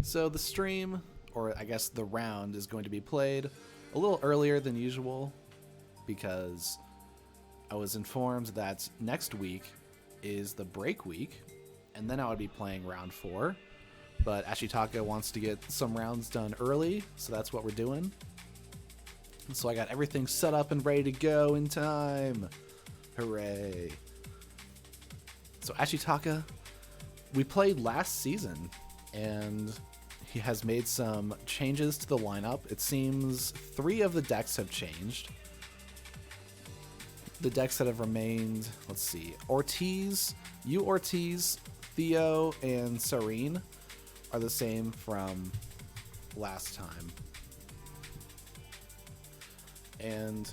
So the stream, or I guess the round, is going to be played a little earlier than usual because I was informed that next week is the break week, and then I would be playing round 4. But Ashitaka wants to get some rounds done early, so that's what we're doing. And so I got everything set up and ready to go in time. Hooray. So Ashitaka, we played last season, and he has made some changes to the lineup. It seems 3 of the decks have changed. The decks that have remained, let's see, Ortiz, Theo, and Serene are the same from last time. And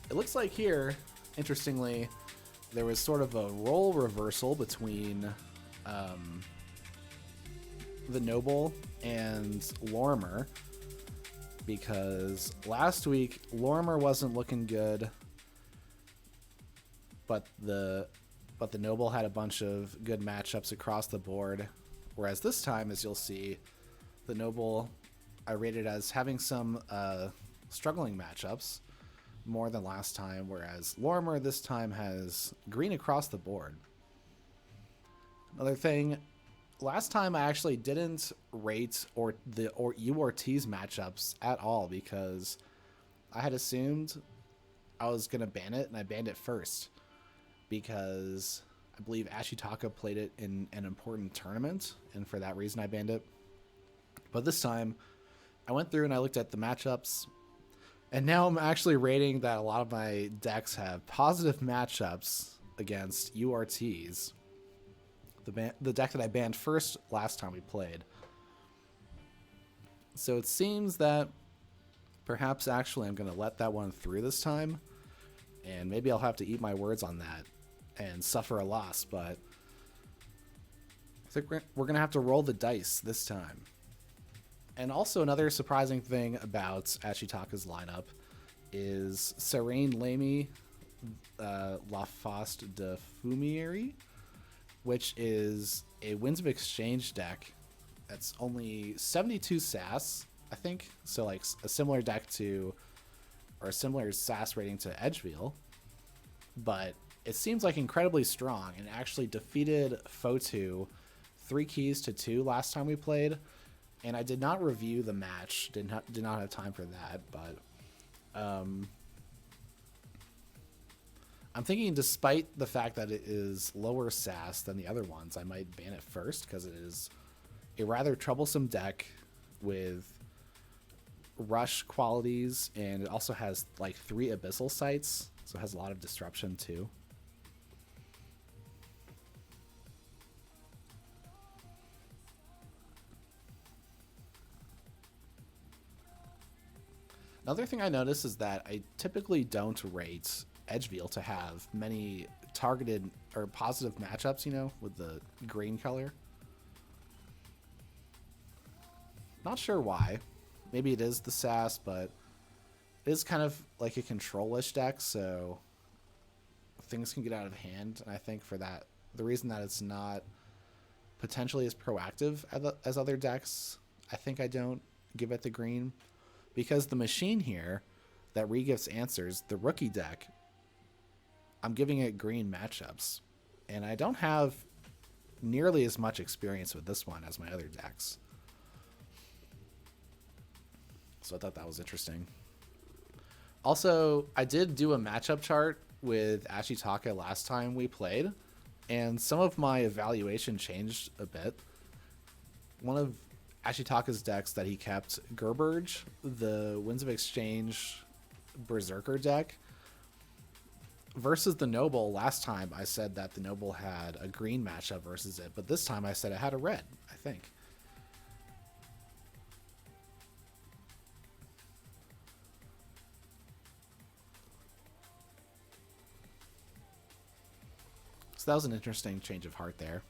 it looks like here, interestingly, there was sort of a role reversal between the Noble and Lorimer, because last week Lorimer wasn't looking good, but the Noble had a bunch of good matchups across the board, whereas this time, as you'll see, the Noble I rated as having some struggling matchups more than last time, whereas Lorimer this time has green across the board. Another thing, last time I actually didn't rate Ortiz matchups at all because I had assumed I was going to ban it, and I banned it first because I believe Ashitaka played it in an important tournament, and for that reason I banned it. But this time, I went through and I looked at the matchups, and now I'm actually rating that a lot of my decks have positive matchups against Ortiz, the deck that I banned first last time we played. So it seems that perhaps actually I'm going to let that one through this time, and maybe I'll have to eat my words on that and suffer a loss, but I think we're going to have to roll the dice this time. And also another surprising thing about Ashitaka's lineup is Serene Lamy La Faste de Fumieri, which is a Winds of Exchange deck that's only 72 SAS, I think. So like a similar deck to, or a similar SAS rating to Edgeville, but it seems like incredibly strong and actually defeated Fotu 3 keys to 2 last time we played. And I did not review the match, did not have time for that, but I'm thinking despite the fact that it is lower SAS than the other ones, I might ban it first because it is a rather troublesome deck with rush qualities, and it also has like 3 abyssal sites, so it has a lot of disruption too. Another thing I noticed is that I typically don't rate Edgeville to have many targeted or positive matchups, you know, with the green color. Not sure why. Maybe it is the SAS, but it is kind of like a control-ish deck, so things can get out of hand. And I think for that, the reason that it's not potentially as proactive as other decks, I think I don't give it the green. Because the machine here that re-gifts answers, the rookie deck, I'm giving it green matchups. And I don't have nearly as much experience with this one as my other decks. So I thought that was interesting. Also, I did do a matchup chart with Ashitaka last time we played, and some of my evaluation changed a bit. One of Ashitaka's decks that he kept, Gerberge, the Winds of Exchange Berserker deck, versus the Noble. Last time I said that the Noble had a green matchup versus it, but this time I said it had a red, I think. So that was an interesting change of heart there.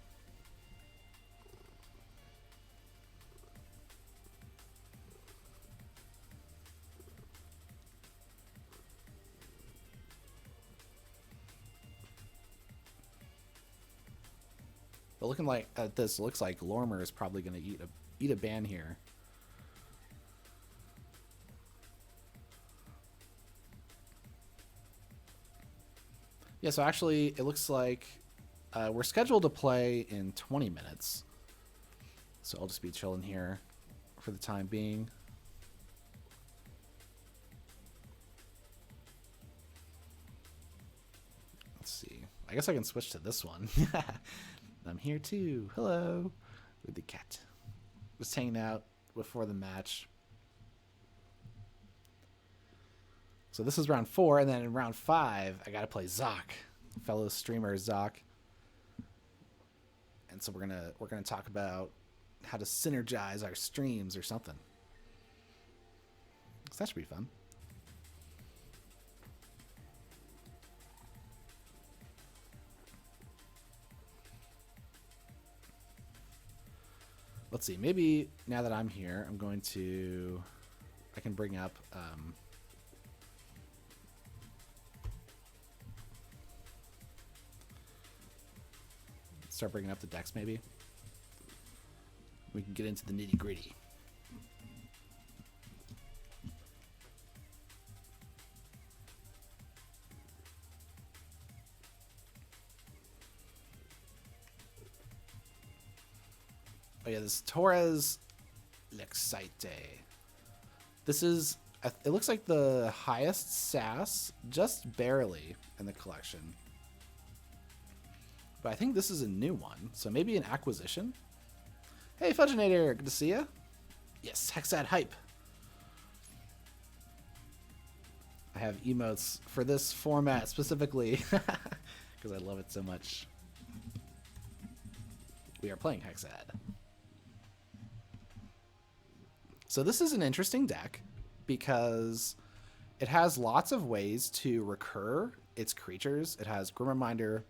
But looking like at this, looks like Lorimer is probably going to eat eat a ban here. Yeah, so actually, it looks like we're scheduled to play in 20 minutes. So I'll just be chilling here for the time being. Let's see. I guess I can switch to this one. I'm here too. Hello. With the cat. Just hanging out before the match. So this is round 4, and then in round 5, I gotta play Zoc, fellow streamer Zoc. And so we're gonna talk about how to synergize our streams or something. So that should be fun. Let's see. Maybe now that I'm here, I can bring up. Start bringing up the decks, maybe. We can get into the nitty gritty. Oh yeah, this Torres Lexite. This is, it looks like the highest SAS, just barely in the collection. But I think this is a new one, so maybe an acquisition. Hey, Fudginator, good to see ya. Yes, Hexad hype. I have emotes for this format specifically because I love it so much. We are playing Hexad. So this is an interesting deck because it has lots of ways to recur its creatures. It has Grim Reminder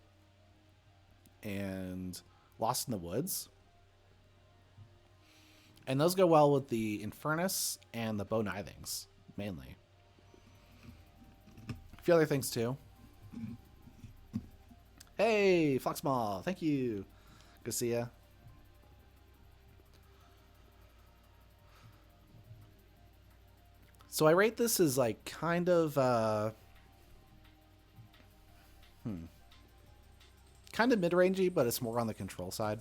and Lost in the Woods. And those go well with the Infernus and the Bow-Nithings, mainly. A few other things, too. Hey, Foxmall, thank you. Good to see ya. So I rate this as, like, kind of, kind of mid-rangey, but it's more on the control side.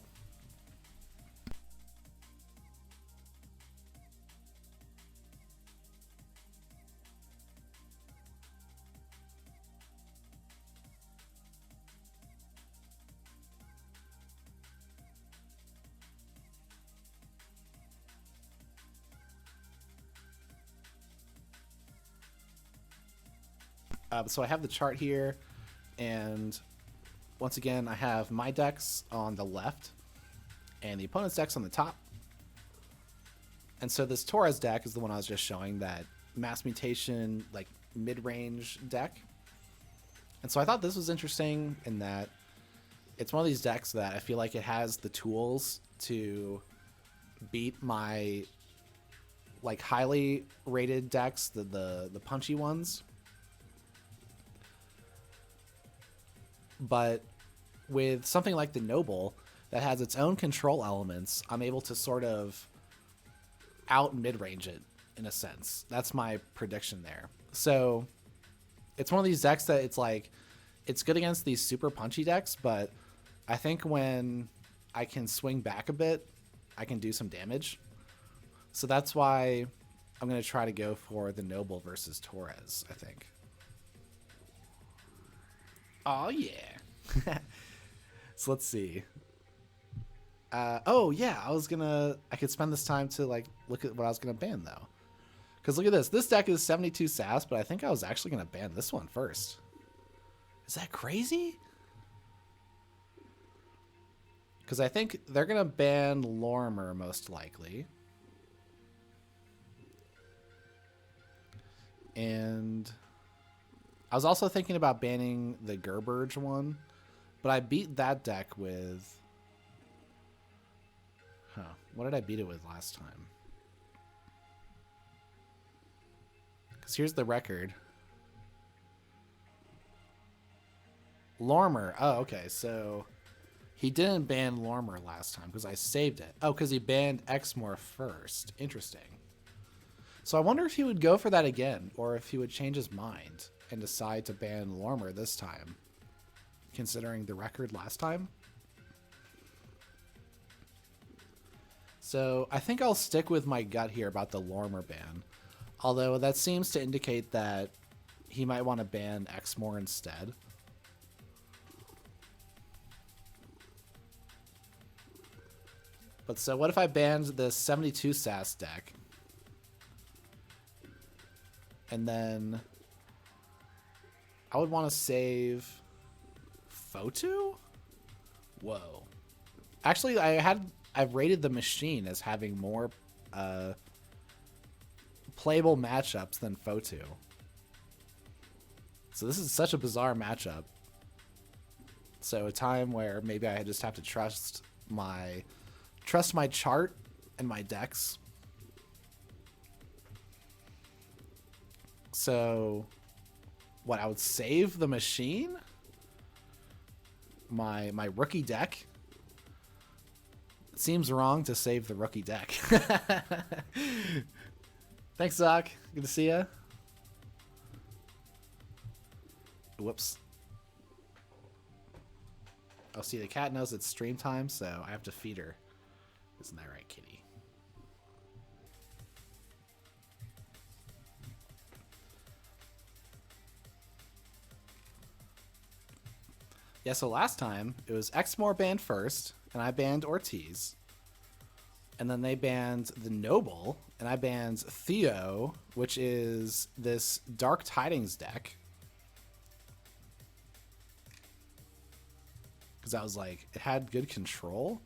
So I have the chart here, and once again, I have my decks on the left and the opponent's decks on the top. And so this Torres deck is the one I was just showing, that mass mutation, like mid-range deck. And so I thought this was interesting in that it's one of these decks that I feel like it has the tools to beat my like highly rated decks, the punchy ones. But with something like the Noble that has its own control elements, I'm able to sort of out mid-range it in a sense. That's my prediction there. So it's one of these decks that it's like, it's good against these super punchy decks, but I think when I can swing back a bit, I can do some damage. So that's why I'm going to try to go for the Noble versus Torres, I think. Oh, yeah. So let's see. Oh, yeah, I could spend this time to, like, look at what I was going to ban, though. Because look at this. This deck is 72 SAS, but I think I was actually going to ban this one first. Is that crazy? Because I think they're going to ban Lorimer, most likely. And I was also thinking about banning the Gerberge one, but I beat that deck with... What did I beat it with last time? Because here's the record. Lorimer. Oh, okay. So He didn't ban Lormer last time because I saved it. Oh, because he banned Exmoor first. Interesting. So I wonder if he would go for that again, or if he would change his mind and decide to ban Lormer this time, considering the record last time. So I think I'll stick with my gut here about the Lormer ban, although that seems to indicate that he might want to ban Exmoor instead. But so what if I banned the 72 SAS deck? And then I would want to save Fotu? Whoa. Actually, I've rated the machine as having more playable matchups than Fotu. So this is such a bizarre matchup. So a time where maybe I just have to trust my chart and my decks. So what, I would save the machine? My rookie deck? It seems wrong to save the rookie deck. Thanks, Zach. Good to see ya. Whoops. Oh, see, the cat knows it's stream time, so I have to feed her. Isn't that right, kitty? Yeah, so last time, it was Exmoor banned first, and I banned Ortiz. And then they banned the Noble, and I banned Theo, which is this Dark Tidings deck. Because I was like, it had good control.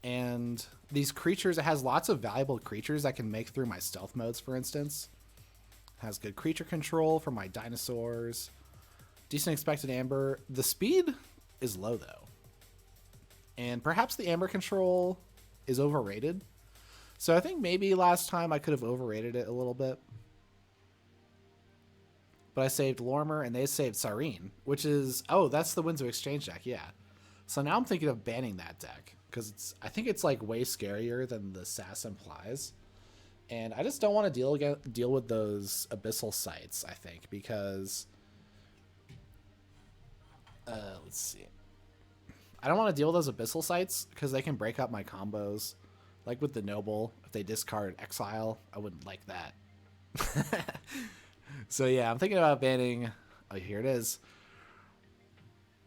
And these creatures, it has lots of valuable creatures I can make through my stealth modes, for instance. It has good creature control for my dinosaurs. Decent expected amber. The speed is low, though. And perhaps the amber control is overrated. So I think maybe last time I could have overrated it a little bit. But I saved Lormer, and they saved Sareen, which is... Oh, that's the Winds of Exchange deck, yeah. So now I'm thinking of banning that deck, because I think it's like way scarier than the SAS implies. And I just don't want to deal with those Abyssal Sites, I think, because... let's see. I don't want to deal with those Abyssal Sites because they can break up my combos. Like with the Noble, if they discard Exile, I wouldn't like that. So yeah, I'm thinking about banning... Oh, here it is.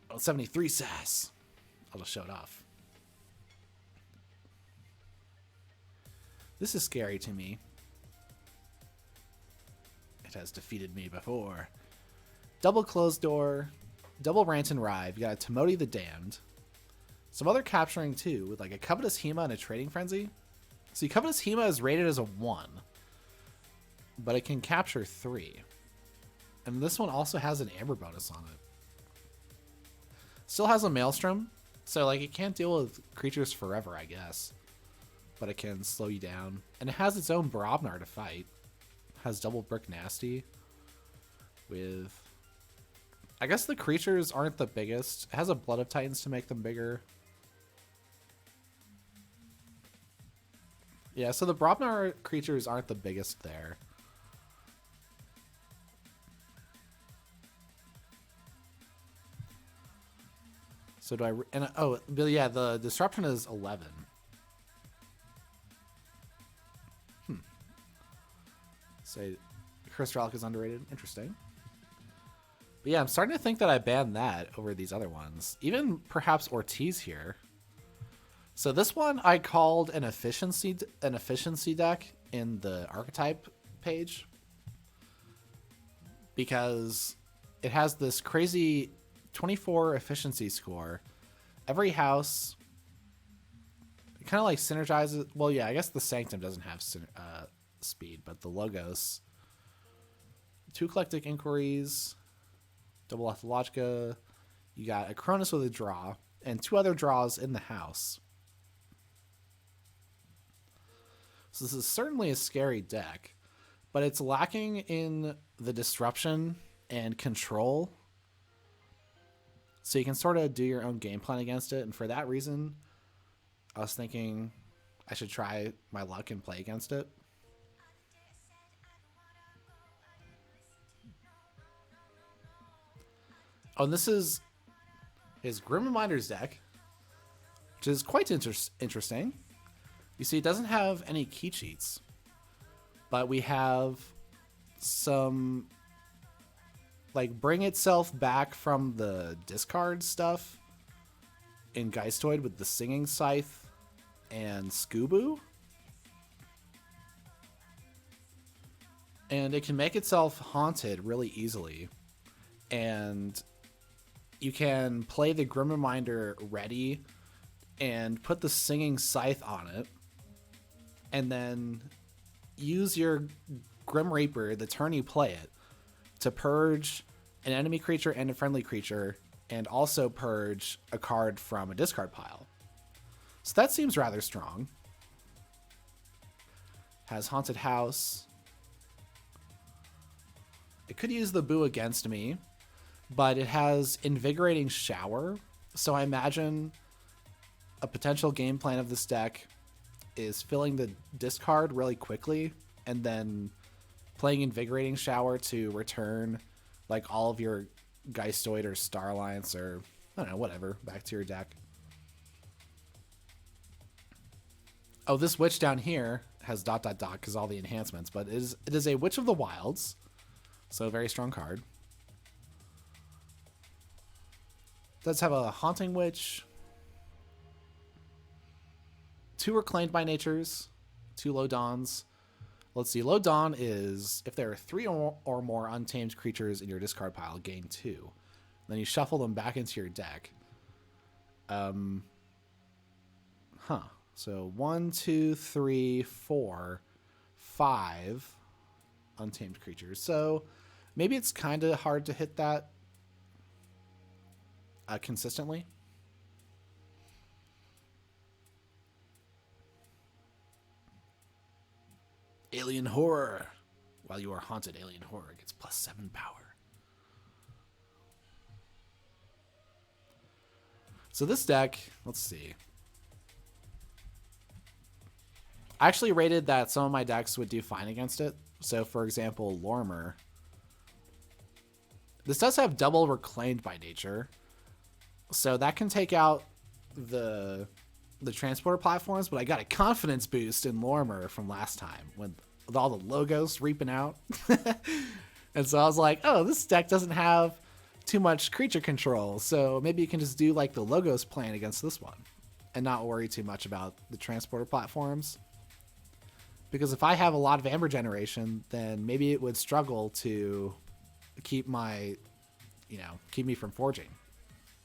Oh, 73 SAS. I'll just show it off. This is scary to me. It has defeated me before. Double Closed Door, double Rant and Rive. You got a Timoti the Damned. Some other capturing too, with like a Covetous Hema and a Trading Frenzy. See, Covetous Hema is rated as a 1, but it can capture 3. And this one also has an Amber bonus on it. Still has a Maelstrom, so like it can't deal with creatures forever, I guess. But it can slow you down. And it has its own Brobnar to fight. It has double Brick Nasty with... I guess the creatures aren't the biggest. It has a Blood of Titans to make them bigger. Yeah, so the Brobnar creatures aren't the biggest there. So do I... And, oh, but yeah, the Disruption is 11. Say Cursed Relic is underrated. Interesting. But yeah, I'm starting to think that I banned that over these other ones. Even perhaps Ortiz here. So this one I called an efficiency deck in the archetype page. Because it has this crazy 24 efficiency score. Every house kind of like synergizes. Well, yeah, I guess the Sanctum doesn't have speed, but the Logos. 2 Eclectic Inquiries. Double Athologica. You got a Cronus with a draw. And 2 other draws in the house. So this is certainly a scary deck. But it's lacking in the disruption and control So you can sort of do your own game plan against it. And for that reason, I was thinking I should try my luck and play against it. Oh, and this is his Grim Reminder's deck, which is quite interesting. You see, it doesn't have any key cheats, but we have some, like, bring itself back from the discard stuff in Geistoid with the Singing Scythe and Scoobu. And it can make itself haunted really easily. And you can play the Grim Reminder ready and put the Singing Scythe on it. And then use your Grim Reaper the turn you play it to purge an enemy creature and a friendly creature, and also purge a card from a discard pile. So that seems rather strong. Has Haunted House. It could use the Boo against me, but it has Invigorating Shower. So I imagine a potential game plan of this deck is filling the discard really quickly and then playing Invigorating Shower to return like all of your Geistoid or Star Alliance or I don't know, whatever, back to your deck. Oh, this Witch down here has ... because all the enhancements, but it is a Witch of the Wilds, so a very strong card. Does have a Haunting Witch, 2 Reclaimed by Natures, 2 Low Dawns. Let's see, Low Dawn is if there are 3 or more untamed creatures in your discard pile, gain 2. Then you shuffle them back into your deck. So 1, 2, 3, 4, 5 untamed creatures. So maybe it's kind of hard to hit that consistently. Alien Horror. While you are haunted, Alien Horror gets +7 power. So this deck, let's see. I actually rated that some of my decks would do fine against it. So for example, Lormer. This does have double Reclaimed by Nature. So that can take out the transporter platforms, but I got a confidence boost in Lormer from last time with all the logos reaping out. And so I was like, oh, this deck doesn't have too much creature control, so maybe you can just do like the logos plan against this one and not worry too much about the transporter platforms. Because if I have a lot of Amber generation, then maybe it would struggle to keep my, keep me from forging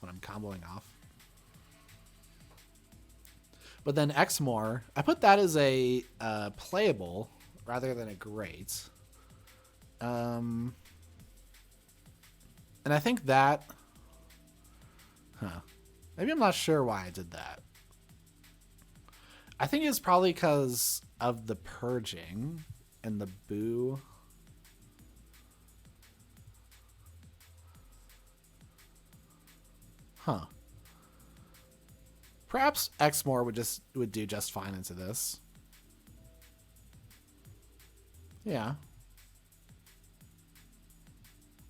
when I'm comboing off. But then Exmoor, I put that as a playable rather than a great. And I think that, maybe I'm not sure why I did that. I think it's probably because of the purging and the Boo. Perhaps Exmoor would do just fine into this. Yeah.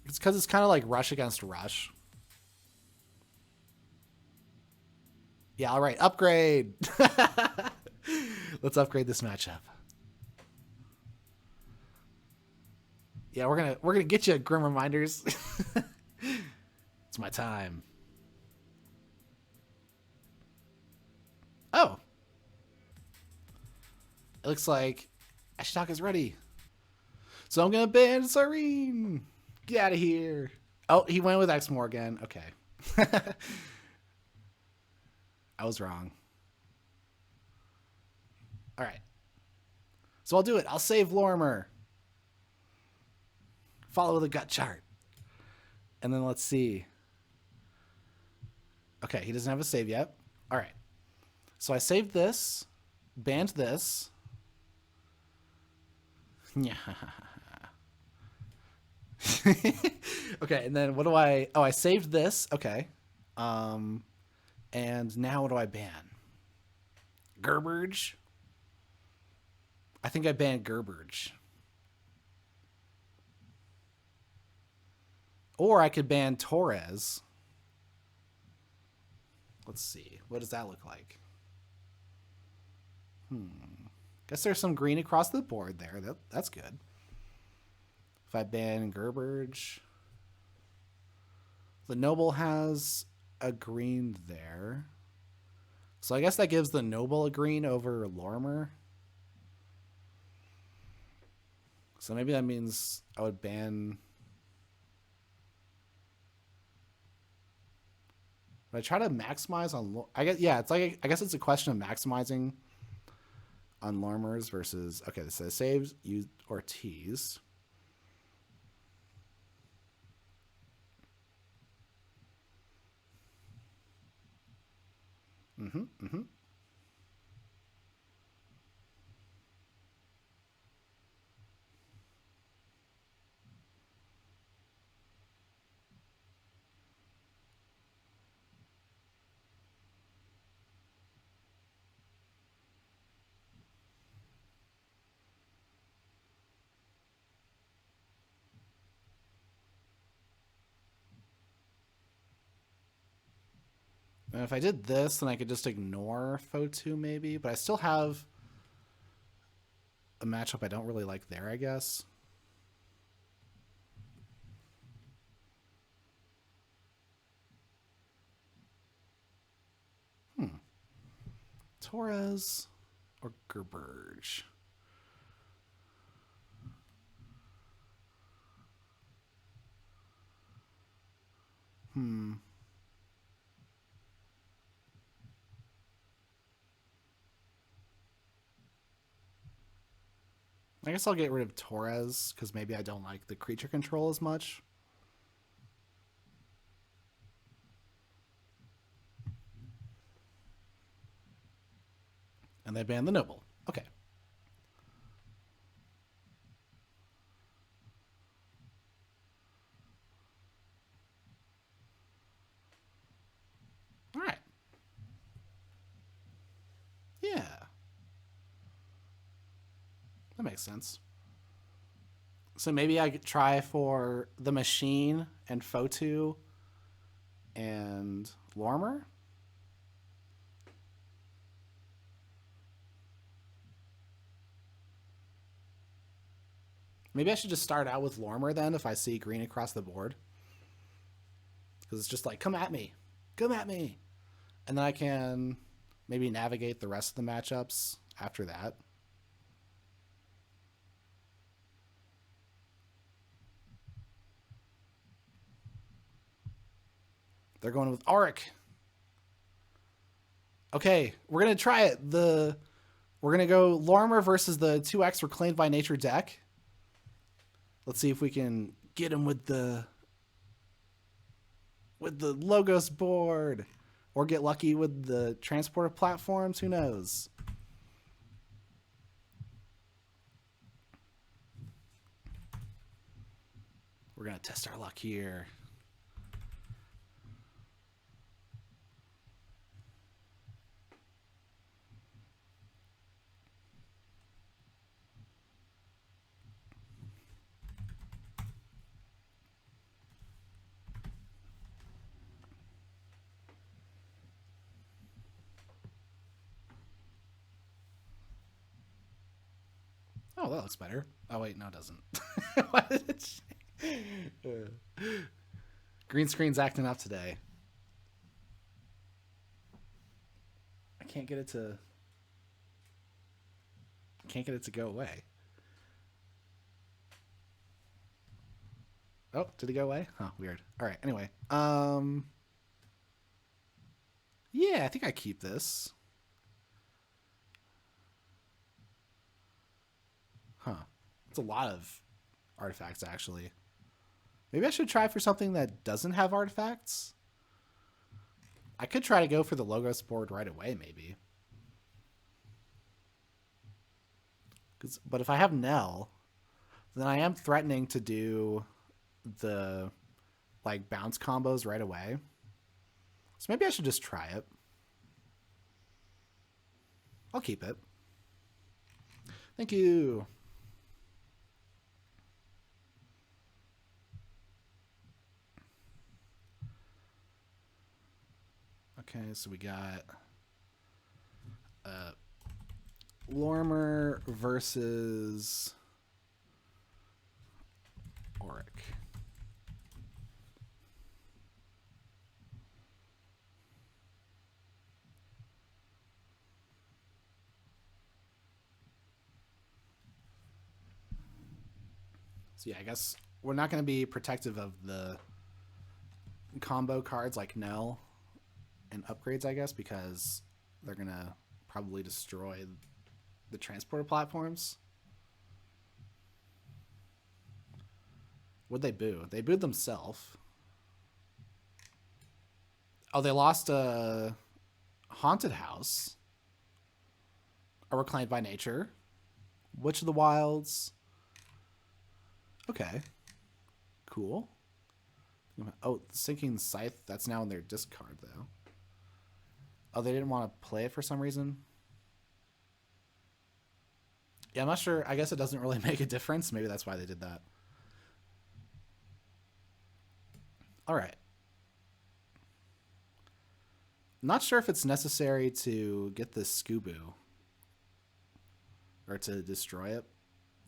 It's because it's kind of like Rush against Rush. Yeah, all right, upgrade. Let's upgrade this matchup. Yeah, we're gonna get you Grim Reminders. It's my time. Oh. It looks like Ashitaka's ready. So I'm gonna ban Sareen. Get out of here. Oh, he went with Exmoor again. Okay. I was wrong. All right. So I'll do it. I'll save Lormer. Follow the gut chart. And then let's see. Okay, he doesn't have a save yet. All right. So I saved this, banned this. Yeah. Okay, and then what do I... Oh, I saved this. Okay. And now what do I ban? Gerberge? I think I banned Gerberge. Or I could ban Torres. Let's see. What does that look like? Guess there's some green across the board there. That's good. If I ban Gerberge. The Noble has a green there. So I guess that gives the Noble a green over Lorimer. So maybe that means I would ban... But I try to maximize on... I guess it's a question of maximizing on Lormers versus... Okay, this says saves, use Ortiz. Mm-hmm. And if I did this, then I could just ignore Fotu maybe, but I still have a matchup I don't really like there, I guess. Torres or Gerberge? I guess I'll get rid of Torres because maybe I don't like the creature control as much. And they banned the Noble. Okay. All right. Yeah. That makes sense. So maybe I could try for the Machine and Fotu and Lormer. Maybe I should just start out with Lormer then if I see green across the board. Because it's just like, come at me. Come at me. And then I can maybe navigate the rest of the matchups after that. They're going with Auric. Okay, we're going to try it. We're going to go Lorimer versus the 2X Reclaimed by Nature deck. Let's see if we can get him with the Logos board. Or get lucky with the transporter platforms. Who knows? We're going to test our luck here. Oh, that looks better. Oh, wait, no, it doesn't. Why did it Green screen's acting up today. I can't get it to go away. Oh, did it go away? Huh, weird. All right, anyway. Yeah, I think I keep this. Huh. It's a lot of artifacts, actually. Maybe I should try for something that doesn't have artifacts. I could try to go for the Logos board right away, maybe. But if I have Nell, then I am threatening to do the bounce combos right away. So maybe I should just try it. I'll keep it. Thank you. Okay, so we got Lormer versus Auric. So yeah, I guess we're not going to be protective of the combo cards like Nell and upgrades, I guess, because they're going to probably destroy the transporter platforms. What'd they boo? They booed themselves. Oh, they lost a haunted house. A reclaimed by nature. Witch of the Wilds. Okay. Cool. Oh, Sinking Scythe. That's now in their discard, though. Oh, they didn't want to play it for some reason? Yeah, I'm not sure. I guess it doesn't really make a difference. Maybe that's why they did that. All right. Not sure if it's necessary to get this Scoobu. Or to destroy it.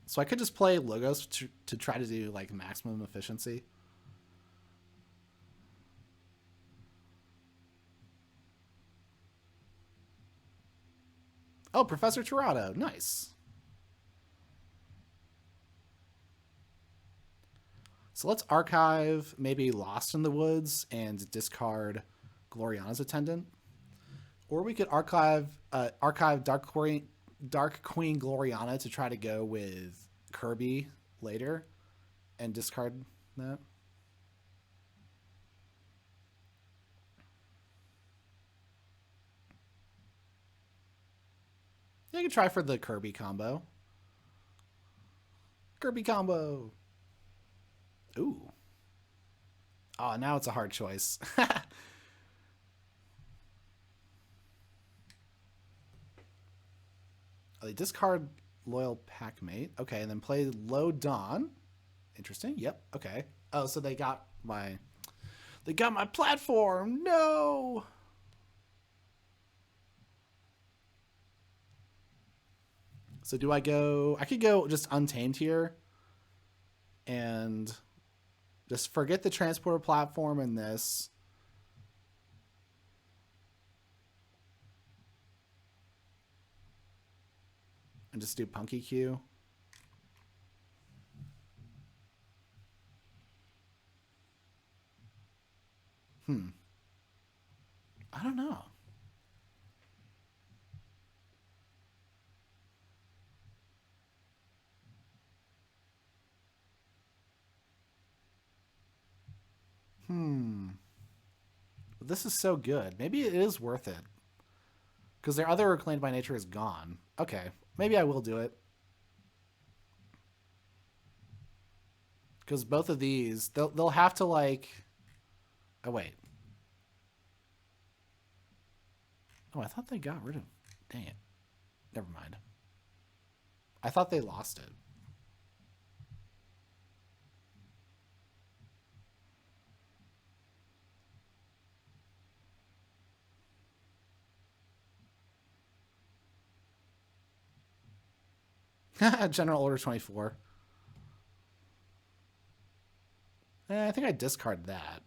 So I could just play Logos to try to do like maximum efficiency. Oh, Professor Tirado. Nice. So let's archive maybe Lost in the Woods and discard Gloriana's Attendant. Or we could archive Dark Queen Gloriana to try to go with Kirby later and discard that. Yeah, you can try for the Kirby combo. Kirby combo. Ooh. Oh, now it's a hard choice. Oh, they discard Loyal Packmate. Okay, and then play Low Dawn. Interesting. Yep. Okay. Oh, so they got my platform. No. So do I go? I could go just Untamed here and just forget the transporter platform in this. And just do Punky Q. I don't know. This is so good. Maybe it is worth it. Because their other Reclaimed by Nature is gone. Okay. Maybe I will do it. Because both of these, they'll have to like... Oh, wait. Oh, I thought they got rid of... Dang it. Never mind. I thought they lost it. General Order 24. I think I discard that.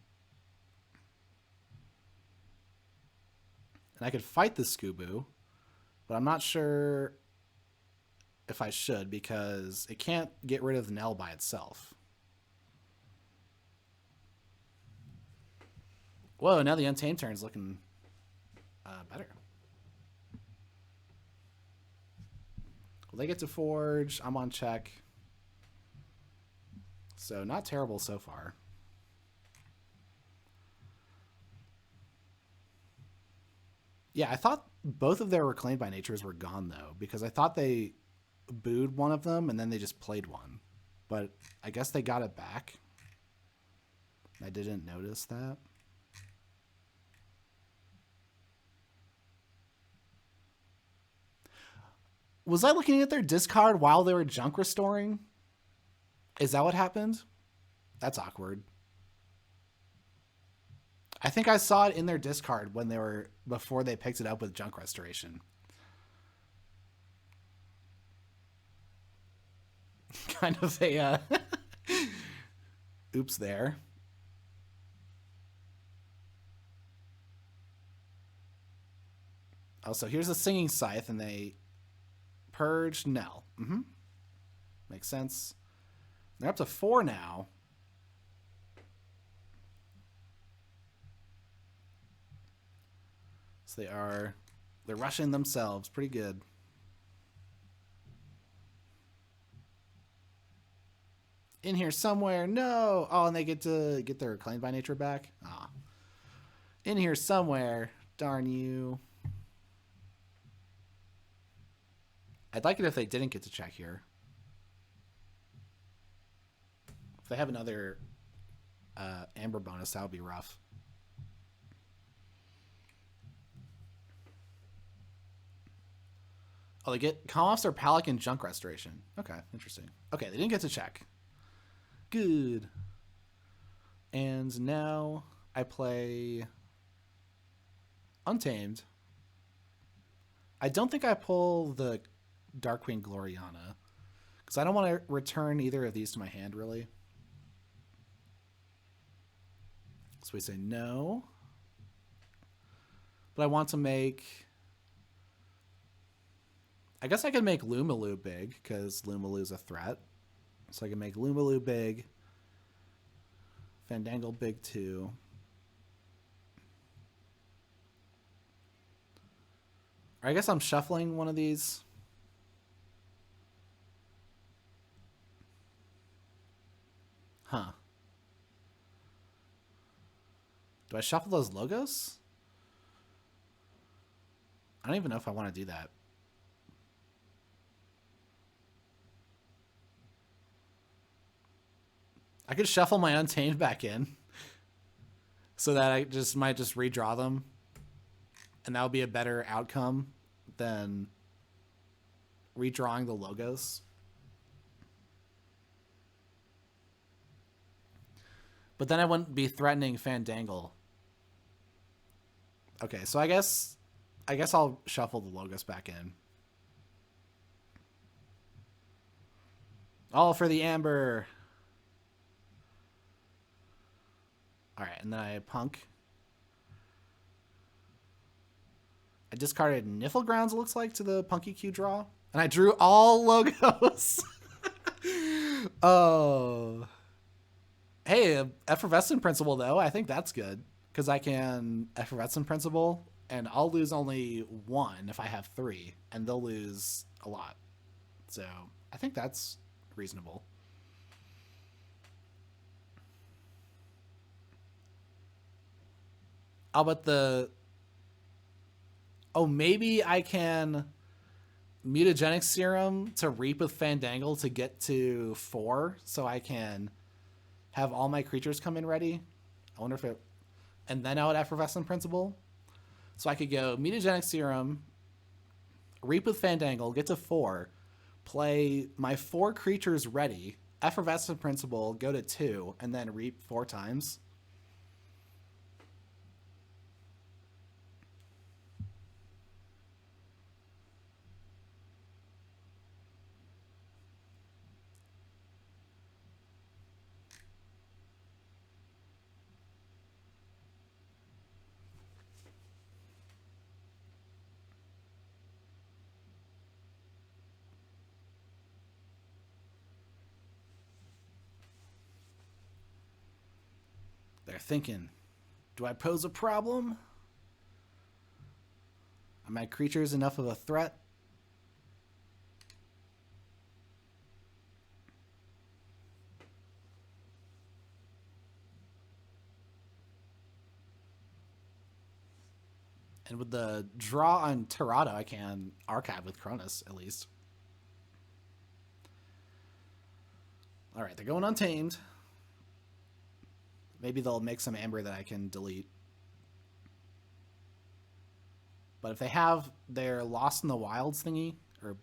And I could fight the Scoobu, but I'm not sure if I should because it can't get rid of Nell by itself. Whoa, now the Untamed turn is looking better. Well, they get to Forge. I'm on check. So not terrible so far. Yeah, I thought both of their Reclaimed by Natures were gone, though, because I thought they booed one of them and then they just played one. But I guess they got it back. I didn't notice that. Was I looking at their discard while they were junk restoring? Is that what happened? That's awkward. I think I saw it in their discard when they were before they picked it up with junk restoration. Kind of a oops there. Oh, so here's a singing scythe, and they purge Nell. Makes sense. They're up to 4 now. So they're rushing themselves pretty good. In here somewhere. No. Oh, and they get to get their Claimed by Nature back. Ah. In here somewhere. Darn you. I'd like it if they didn't get to check here. If they have another Amber bonus, that would be rough. Oh, they get Calm-Offs or Palic and Junk Restoration. Okay, interesting. Okay, they didn't get to check. Good. And now I play Untamed. I don't think I pull the Dark Queen Gloriana because I don't want to return either of these to my hand, really. So we say no. But I want to make... I guess I could make Lumaloo big because Lumaloo's a threat. So I can make Lumaloo big. Fandangle big too. Or I guess I'm shuffling one of these. Huh. Do I shuffle those logos? I don't even know if I want to do that. I could shuffle my Untamed back in so that I might just redraw them. And that would be a better outcome than redrawing the logos. But then I wouldn't be threatening Fandangle. Okay, so I guess I'll shuffle the logos back in. All for the Amber. All right, and then I punk. I discarded Niflgrounds, it looks like, to the Punky Q draw. And I drew all logos. Oh. Hey, Effervescent Principle, though. I think that's good. Because I can Effervescent Principle, and I'll lose only 1 if I have 3. And they'll lose a lot. So I think that's reasonable. Oh, but maybe I can Mutagenic Serum to Reap with Fandangle to get to 4, so I can have all my creatures come in ready. I wonder if it... And then I would Effervescent Principle. So I could go Mutagenic Serum, Reap with Fandangle, get to 4, play my 4 creatures ready, Effervescent Principle, go to 2, and then Reap 4 times. They're thinking, do I pose a problem? Are my creatures enough of a threat? And with the draw on Tirado, I can archive with Cronus, at least. All right, they're going Untamed. Maybe they'll make some Amber that I can delete. But if they have their Lost in the Wilds thingy, or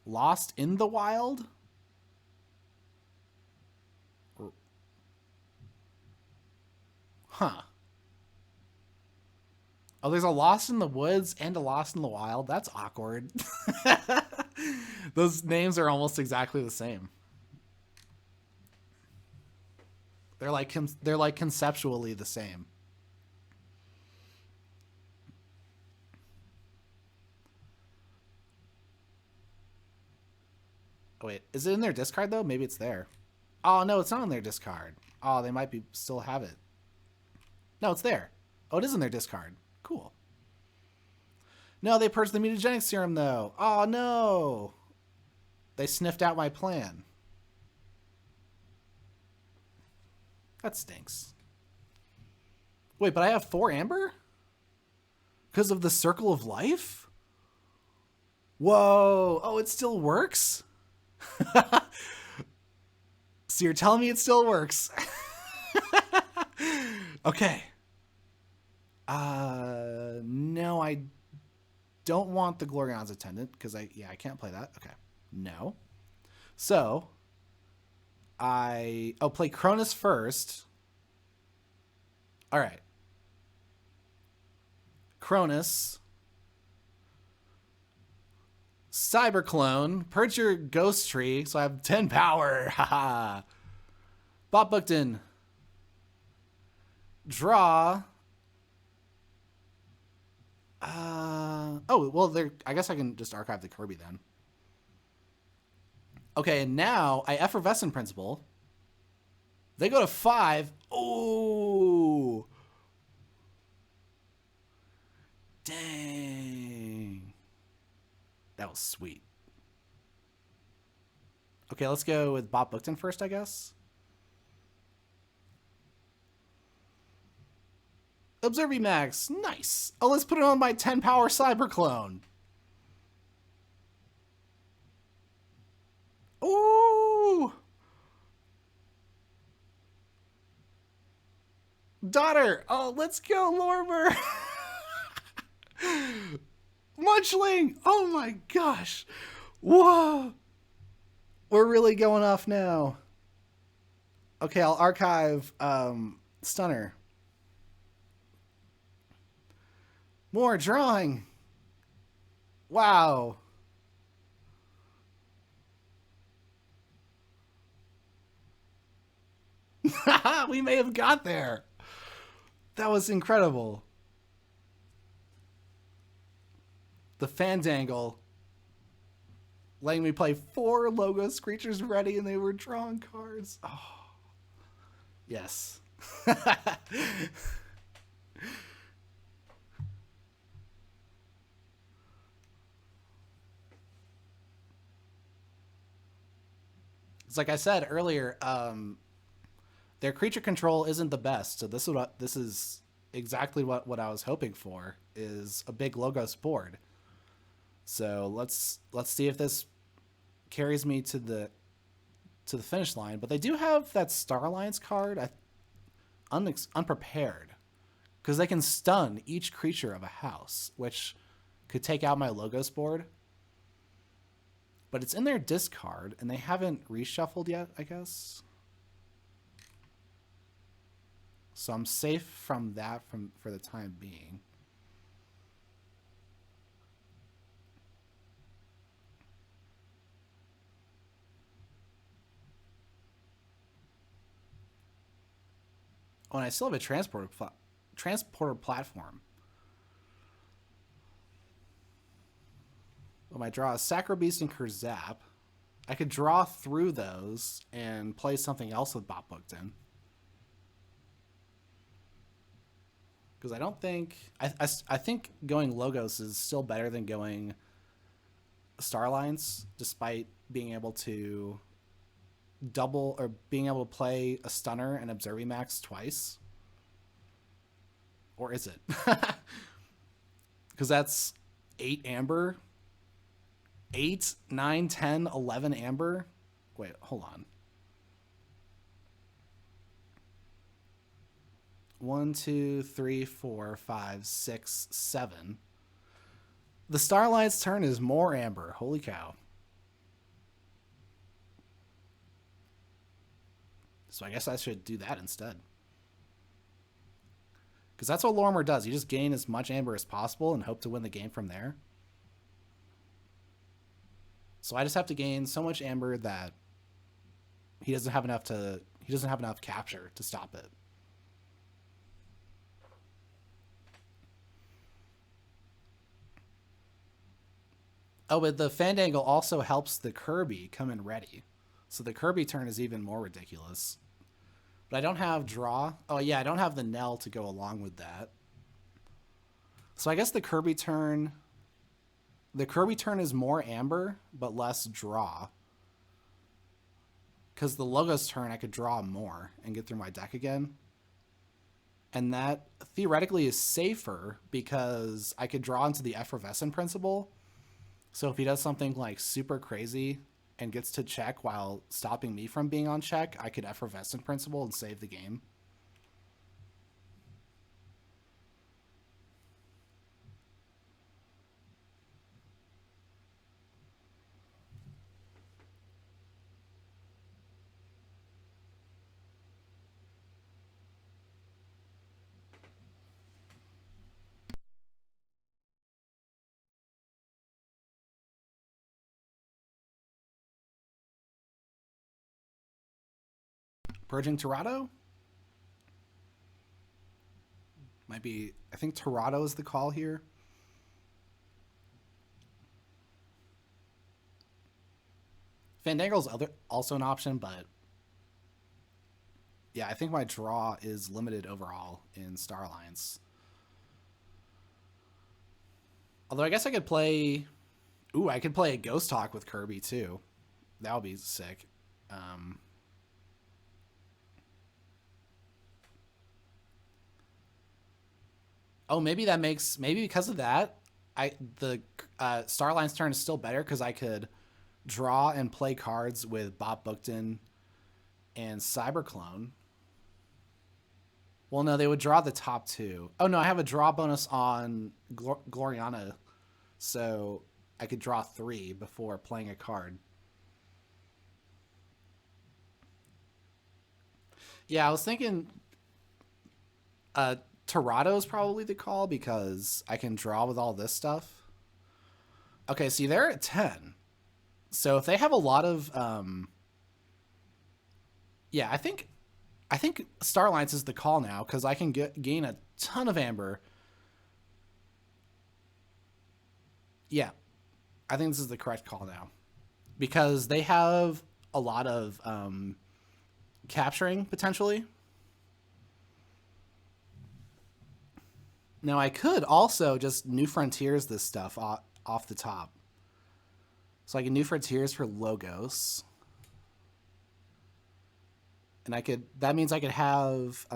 Lost in the Wild? Huh. Oh, there's a Lost in the Woods and a Lost in the Wild? That's awkward. Those names are almost exactly the same. They're like conceptually the same. Oh, wait, is it in their discard though? Maybe it's there. Oh no, it's not in their discard. Oh, they might be still have it. No, it's there. Oh, it is in their discard. Cool. No, they purged the mutagenic serum though. Oh no. They sniffed out my plan. That stinks. Wait, but I have 4 amber? Because of the circle of life? Whoa. Oh, it still works? So you're telling me it still works? Okay. No, I don't want the Glorion's Attendant because I can't play that. Okay. No. So I'll play Cronus first. All right. Cronus. Cyberclone. Purge your Ghost Tree. So I have 10 power. Haha. Bot Bookton. Draw. Oh, well, I guess I can just archive the Kirby then. Okay, and now I Effervescent Principle. They go to 5. Oh. Dang. That was sweet. Okay, let's go with Bot Bookton first, I guess. Observe Max. Nice. Oh, let's put it on my 10 power Cyberclone. Ooh. Daughter. Oh, let's go, Lormer. Munchling. Oh my gosh. Whoa. We're really going off now. Okay, I'll archive Stunner. More drawing. Wow. We may have got there. That was incredible. The Fandangle letting me play 4 Logos creatures ready and they were drawing cards. Oh. Yes. It's like I said earlier, their creature control isn't the best. So this is exactly what I was hoping for, is a big Logos board. So let's see if this carries me to the finish line. But they do have that Star Alliance card unprepared, because they can stun each creature of a house, which could take out my Logos board. But it's in their discard, and they haven't reshuffled yet, I guess. So I'm safe from that for the time being. Oh, and I still have a transporter platform. When I draw a Sacro Beast and Kurzap, I could draw through those and play something else with Bot Bookton. Because I don't think... I think going Logos is still better than going Star Alliance, despite being able to double or being able to play a Stunner and Observing Max twice. Or is it? Because that's 8 Amber. 8, 9, 10, 11 Amber. Wait, hold on. 1, 2, 3, 4, 5, 6, 7. The Star Alliance turn is more Amber. Holy cow. So I guess I should do that instead. Because that's what Lorimer does. You just gain as much amber as possible and hope to win the game from there. So I just have to gain so much amber that he doesn't have enough capture to stop it. Oh, but the Fandangle also helps the Kirby come in ready. So the Kirby turn is even more ridiculous. But I don't have draw. Oh, yeah, I don't have the Nell to go along with that. So I guess the Kirby turn... The Kirby turn is more amber, but less draw. Because the Logos turn, I could draw more and get through my deck again. And that theoretically is safer because I could draw into the Effervescent Principle. So if he does something like super crazy and gets to check while stopping me from being on check, I could Effervescent Principle and save the game. Purging Torado? Might be... I think Torado is the call here. Fandangle's also an option, but... Yeah, I think my draw is limited overall in Star Alliance. Although I guess I could play... Ooh, I could play a Ghost Talk with Kirby, too. That would be sick. Oh, maybe that makes... Maybe because of that, the Star Alliance turn is still better because I could draw and play cards with Bob Bookton and Cyberclone. Well, no, they would draw the top two. Oh, no, I have a draw bonus on Gloriana, so I could draw 3 before playing a card. Yeah, I was thinking Torado is probably the call because I can draw with all this stuff. Okay, see, they're at 10. So if they have a lot of... yeah, I think Star Alliance is the call now because I can gain a ton of amber. Yeah, I think this is the correct call now because they have a lot of capturing potentially. Now I could also just New Frontiers this stuff off the top. So I can New Frontiers for Logos. And that means I could have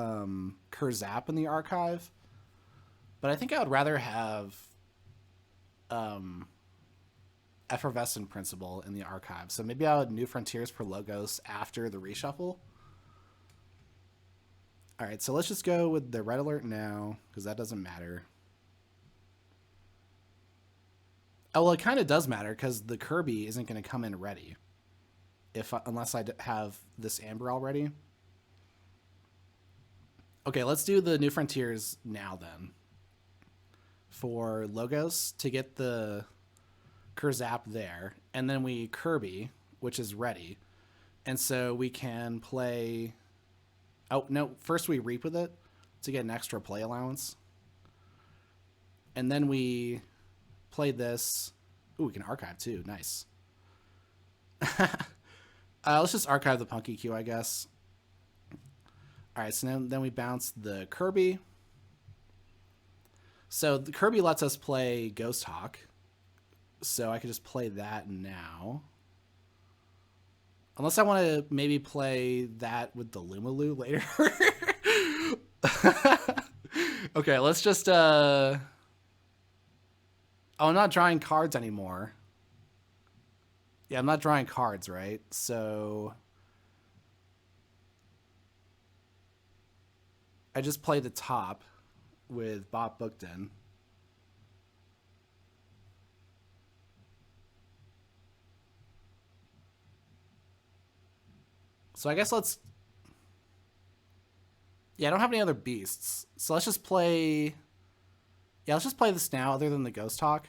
Kurzap in the archive. But I think I would rather have Effervescent Principle in the archive. So maybe I would New Frontiers for Logos after the reshuffle. All right, so let's just go with the red alert now because that doesn't matter. Oh, well, it kind of does matter because the Kirby isn't going to come in ready unless I have this amber already. Okay, let's do the New Frontiers now then. For Logos to get the Kurzap there, and then we Kirby, which is ready. And so we can play... Oh, no, first we Reap with it to get an extra play allowance. And then we play this. Ooh, we can archive too. Nice. Let's just archive the Punky Q, I guess. All right, so then we bounce the Kirby. So the Kirby lets us play Ghost Hawk. So I could just play that now. Unless I want to maybe play that with the Lumaloo later. Okay, let's just... Oh, I'm not drawing cards anymore. Yeah, I'm not drawing cards, right? So... I just play the top with Bob Bookton. So I guess let's... Yeah, I don't have any other beasts. So let's just play... Yeah, let's just play this now other than the Ghost Hawk.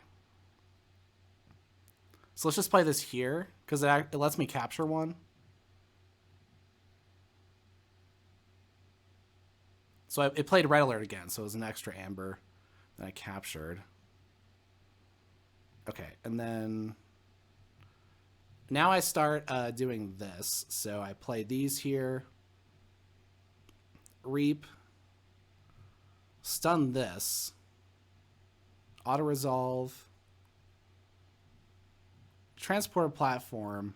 So let's just play this here, because it lets me capture one. So it played Red Alert again, so it was an extra amber that I captured. Okay, and then... Now I start doing this. So I play these here. Reap. Stun this. Auto-resolve. Transport a platform.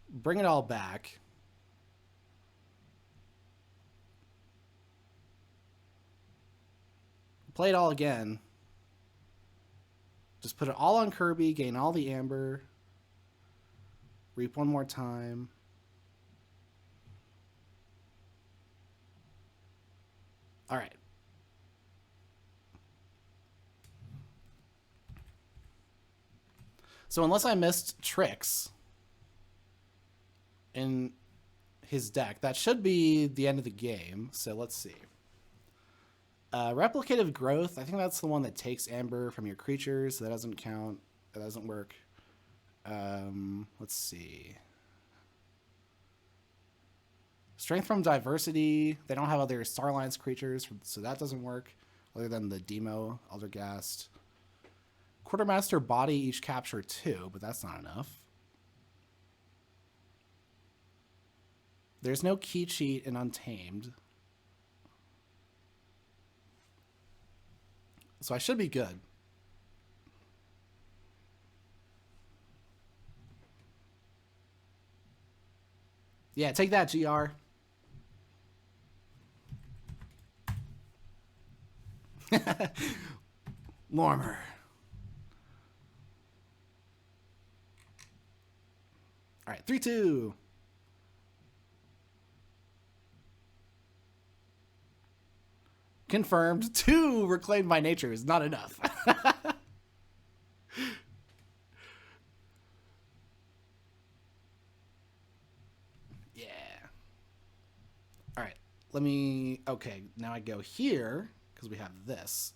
Bring it all back. Play it all again. Just put it all on Kirby, gain all the amber. Reap one more time. All right. So unless I missed tricks in his deck, that should be the end of the game. So let's see. Replicative Growth, I think that's the one that takes amber from your creatures. So that doesn't count. That doesn't work. Let's see. Strength from Diversity. They don't have other Starlines creatures, so that doesn't work. Other than the Demo, Eldergast. Quartermaster Body, each capture 2, but that's not enough. There's no key cheat in Untamed. So I should be good. Yeah, take that, GR. Lormer. All right, 3-2. Confirmed. 2 Reclaimed by Nature is not enough. Yeah. All right. Let me... Okay, now I go here because we have this.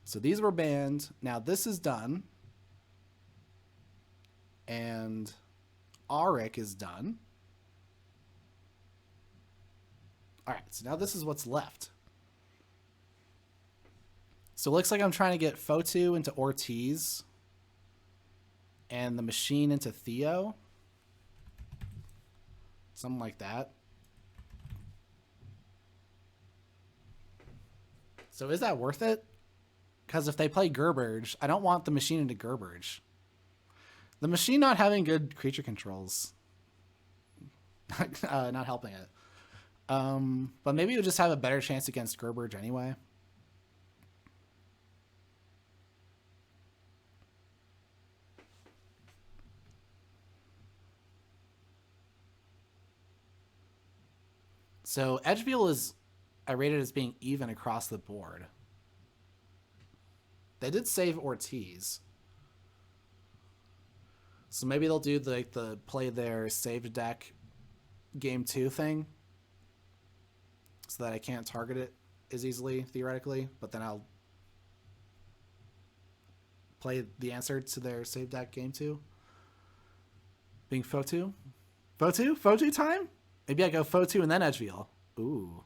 So these were banned. Now this is done. And Auric is done. All right, so now this is what's left. So it looks like I'm trying to get Fotu into Ortiz and the machine into Theo. Something like that. So is that worth it? Because if they play Gerberge, I don't want the machine into Gerberge. The machine not having good creature controls. Not helping it. But maybe it would just have a better chance against Gerberge anyway. So Edgefield is, I rated as being even across the board. They did save Ortiz. So maybe they'll do the play their saved deck game 2 thing. So that I can't target it as easily, theoretically. But then I'll play the answer to their save deck game 2. Being Fotu. Fotu? Fotu time? Maybe I go Fotu and then Edgefield. Ooh.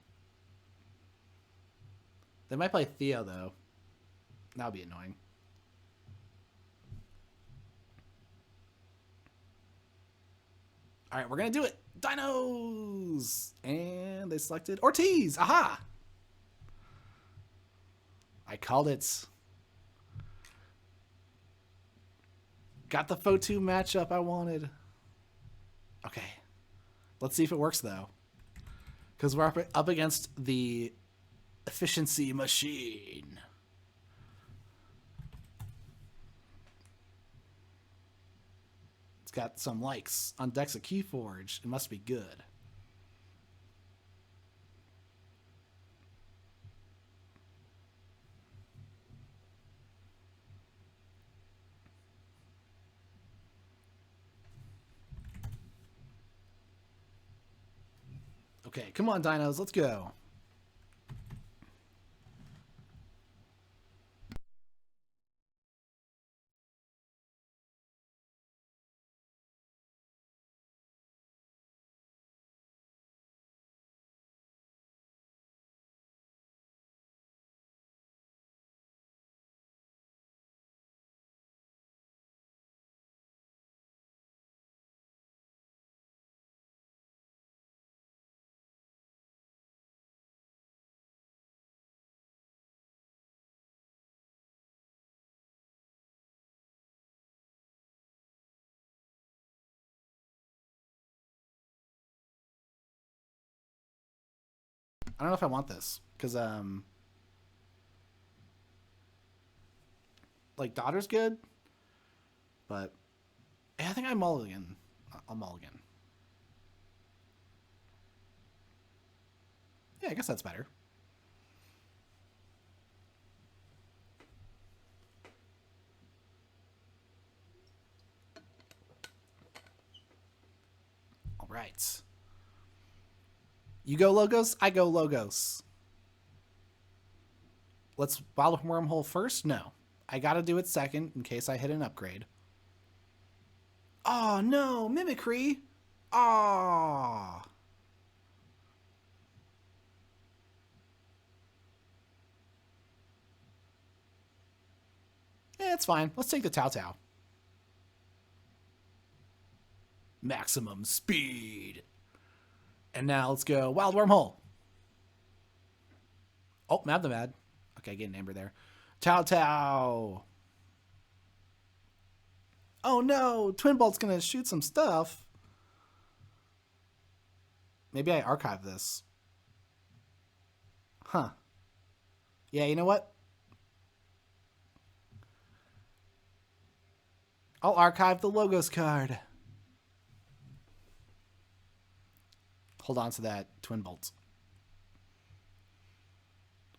They might play Theo, though. That would be annoying. All right, we're going to do it. Dinos! And they selected Ortiz. Aha! I called it. Got the Fotu matchup I wanted. Okay. Let's see if it works, though. Because we're up against the efficiency machine. It's got some likes on decks of KeyForge. It must be good. Okay, come on, dinos, let's go. I don't know if I want this because like daughter's good, but I think I mulligan. I'll mulligan. Yeah, I guess that's better. All right. You go Logos, I go Logos. Let's Wild Wormhole first? No. I gotta do it second in case I hit an upgrade. Oh no, Mimicry! Oh. Yeah, it's fine. Let's take the Tao Tao. Maximum speed. And now let's go Wild Wormhole. Oh, Mad the Mad. Okay, get an Amber there. Tao Tao. Oh no, Twin Bolt's gonna shoot some stuff. Maybe I archive this. Huh. Yeah, you know what? I'll archive the Logos card. Hold on to that Twin Bolt.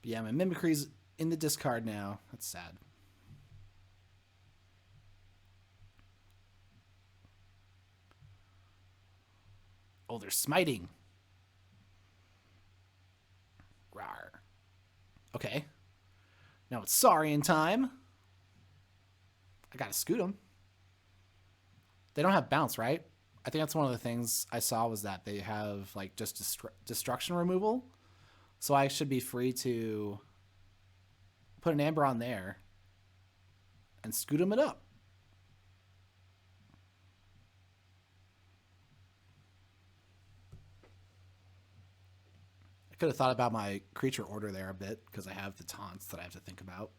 But yeah, my Mimicry's in the discard now. That's sad. Oh, they're smiting. Rawr. Okay. Now it's Saurian time. I gotta scoot them. They don't have bounce, right? I think that's one of the things I saw was that they have like just destruction removal. So I should be free to put an Amber on there and scoot them it up. I could have thought about my creature order there a bit because I have the taunts that I have to think about.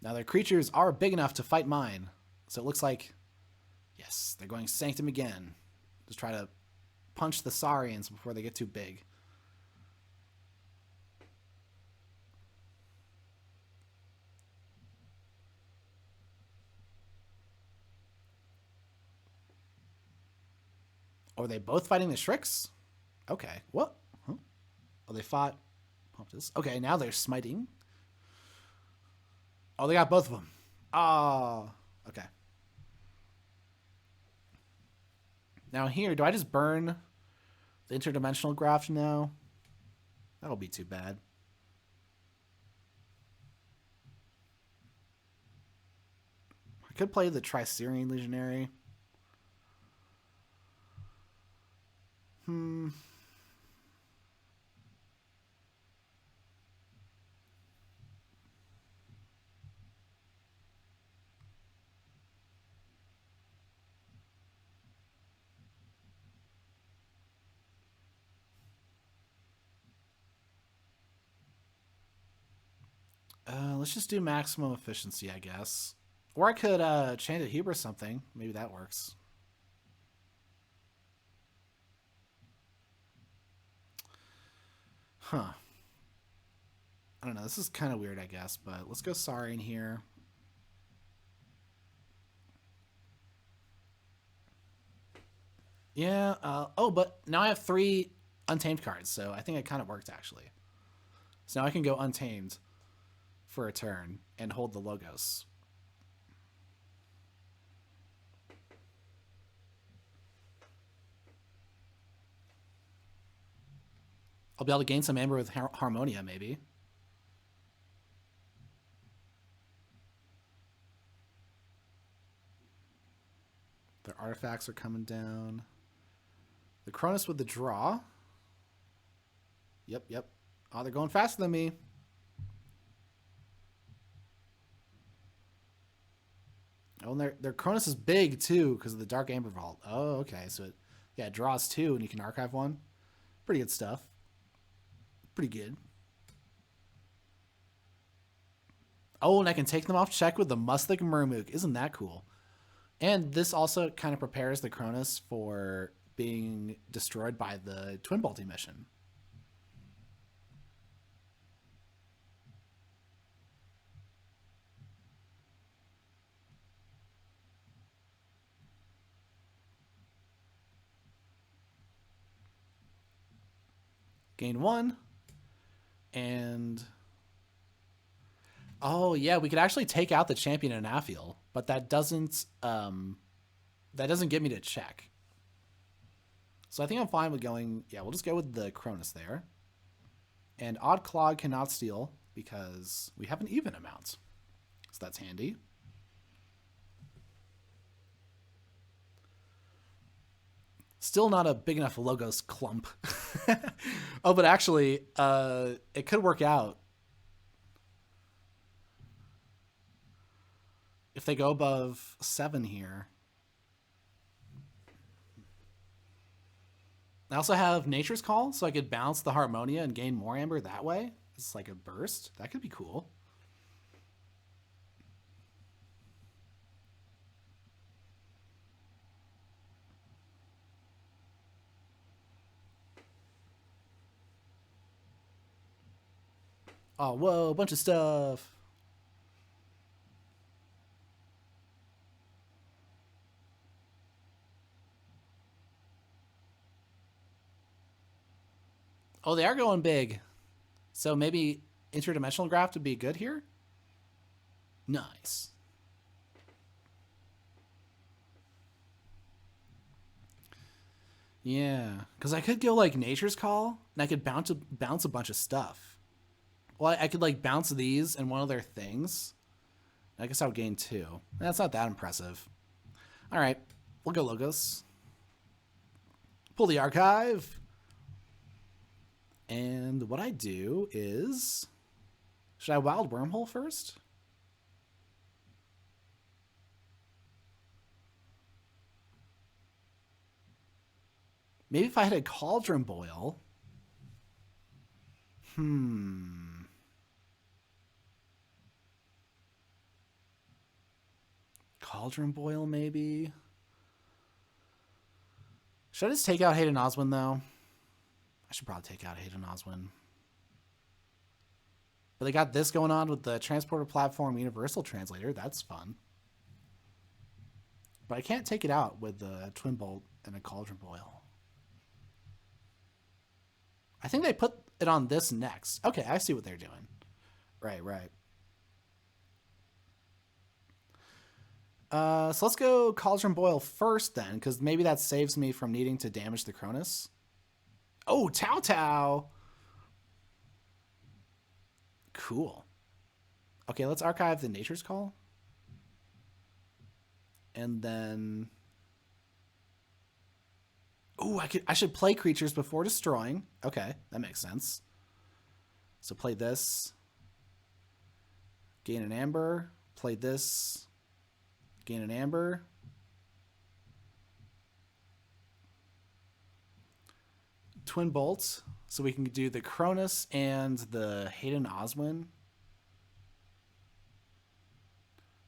Now their creatures are big enough to fight mine. So it looks like, yes, they're going Sanctum again. Just try to punch the Saurians before they get too big. Oh, are they both fighting the Shrix? Okay. What? Huh? Oh, they fought Pompous. Okay, now they're smiting. Oh, they got both of them. Oh, okay. Now here, do I just burn the interdimensional graft now? That'll be too bad. I could play the Tricerian Legionary. Let's just do maximum efficiency, I guess. Or I could chant a Hubris something. Maybe that works. Huh. I don't know. This is kind of weird, I guess, but let's go Saurian here. Yeah. Oh, but now I have 3 Untamed cards, so I think it kind of worked, actually. So now I can go Untamed for a turn and hold the Logos. I'll be able to gain some amber with Harmonia, maybe. Their artifacts are coming down. The Cronus with the draw. Yep. Oh, they're going faster than me. Oh, and their Cronus is big, too, because of the Dark Amber Vault. Oh, okay. So, it draws 2, and you can archive 1. Pretty good stuff. Pretty good. Oh, and I can take them off check with the Mustic Murmook. Isn't that cool? And this also kind of prepares the Cronus for being destroyed by the Twin Bolting mission. Gain 1. And... oh, yeah, we could actually take out the champion in Affiel, but that doesn't get me to check. So I think I'm fine with going... yeah, we'll just go with the Cronus there. And Odd Clog cannot steal because we have an even amount. So that's handy. Still not a big enough Logos clump. Oh, but actually, it could work out. If they go above 7 here. I also have Nature's Call, so I could bounce the Harmonia and gain more amber that way. It's like a burst. That could be cool. Oh, whoa, a bunch of stuff. Oh, they are going big. So maybe interdimensional graft would be good here? Nice. Yeah, because I could go like Nature's Call, and I could bounce a bunch of stuff. Well, I could like bounce these and one of their things. I guess I would gain 2. That's not that impressive. All right, we'll go Logos. Pull the archive. And what I do is... should I Wild Wormhole first? Maybe if I had a Cauldron Boil. Cauldron Boil, maybe? Should I just take out Hayden Oswin, though? I should probably take out Hayden Oswin. But they got this going on with the Transporter Platform Universal Translator. That's fun. But I can't take it out with the Twin Bolt and a Cauldron Boil. I think they put it on this next. Okay, I see what they're doing. Right. So let's go Cauldron Boil first then, because maybe that saves me from needing to damage the Cronus. Oh, Tao. Cool. Okay, let's archive the Nature's Call. And then... oh, I should play creatures before destroying. Okay, that makes sense. So play this. Gain an amber. Play this. Gain an amber. Twin bolts, so we can do the Cronus and the Hayden Oswin.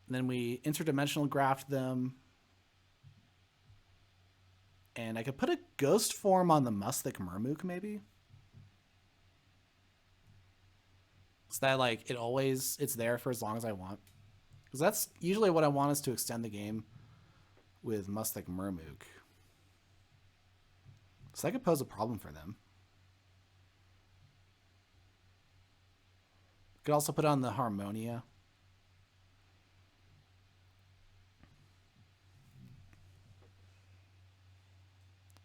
And then we interdimensional graft them. And I could put a ghost form on the Mustic Murmook, maybe. So that like it's there for as long as I want. Because that's usually what I want, is to extend the game with Mustic Murmook. So that could pose a problem for them. Could also put on the Harmonia.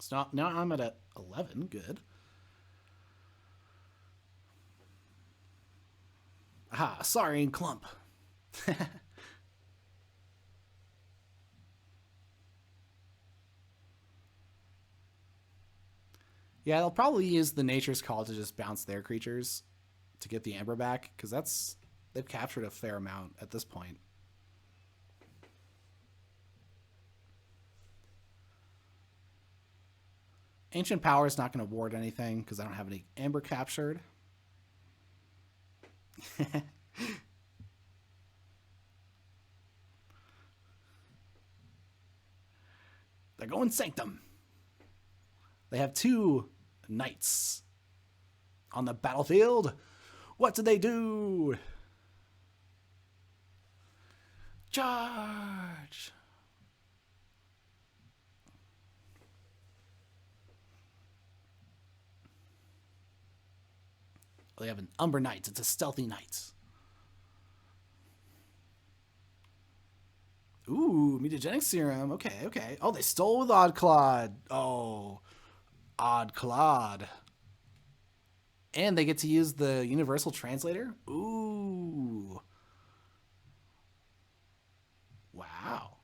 So now I'm at 11. Good. Ah, sorry, in clump. Yeah, they'll probably use the Nature's Call to just bounce their creatures to get the Amber back, because they've captured a fair amount at this point. Ancient Power is not going to ward anything because I don't have any Amber captured. They're going Sanctum. They have 2 Knights on the battlefield. What do they do? Charge! They have an Umber Knight. It's a stealthy knight. Ooh, mutagenic serum. Okay, okay. Oh, they stole with Odd Claude. Oh, Odd Claude. And they get to use the Universal Translator. Ooh. Wow.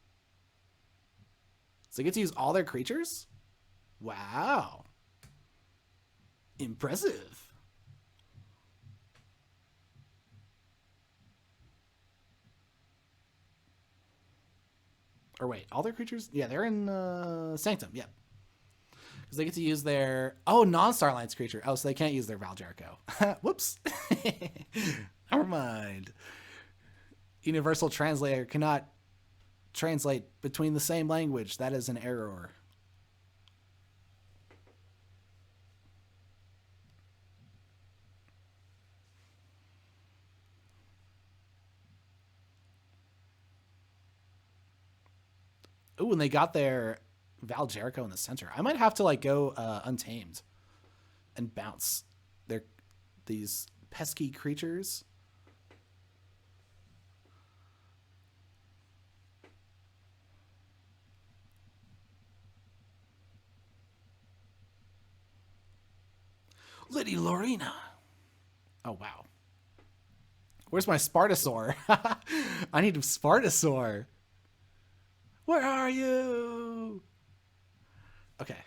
So they get to use all their creatures? Wow. Impressive. Or wait, all their creatures? Yeah, they're in Sanctum. Yep. Because they get to use their non-Starline's creature. Oh, so they can't use their Val Jericho. Whoops. Never mind. Universal Translator cannot translate between the same language. That is an error. Ooh, and they got their Val Jericho in the center. I might have to like go Untamed and bounce these pesky creatures. Lady Lorena. Oh, wow. Where's my Spartasaur? I need a Spartasaur. Where are you? Okay.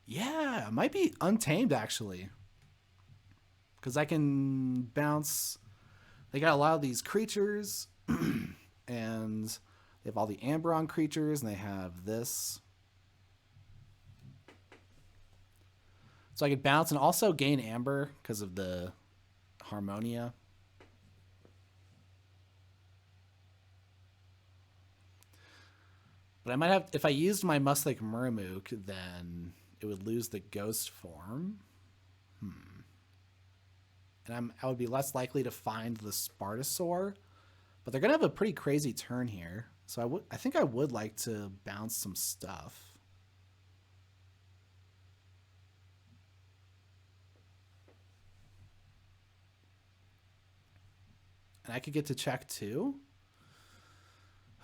Yeah, it might be Untamed, actually. Because I can bounce... They got a lot of these creatures. And they have all the Amberon creatures. And they have this. So I could bounce and also gain Amber because of the Harmonia. But I might have... If I used my Muslik Murmuk, then it would lose the ghost form. And I would be less likely to find the Spartasaur. But they're going to have a pretty crazy turn here. So I think I would like to bounce some stuff. And I could get to check too.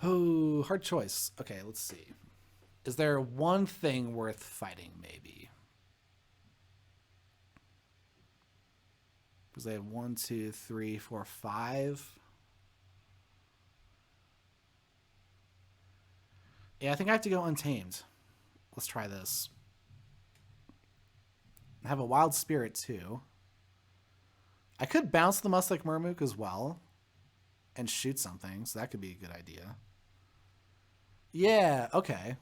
Oh, hard choice. Okay, let's see. Is there one thing worth fighting, maybe? Because they have 1, 2, 3, 4, 5. Yeah, I think I have to go Untamed. Let's try this. I have a Wild Spirit too. I could bounce the Muslik Murmuk as well and shoot something, so that could be a good idea. Yeah, okay.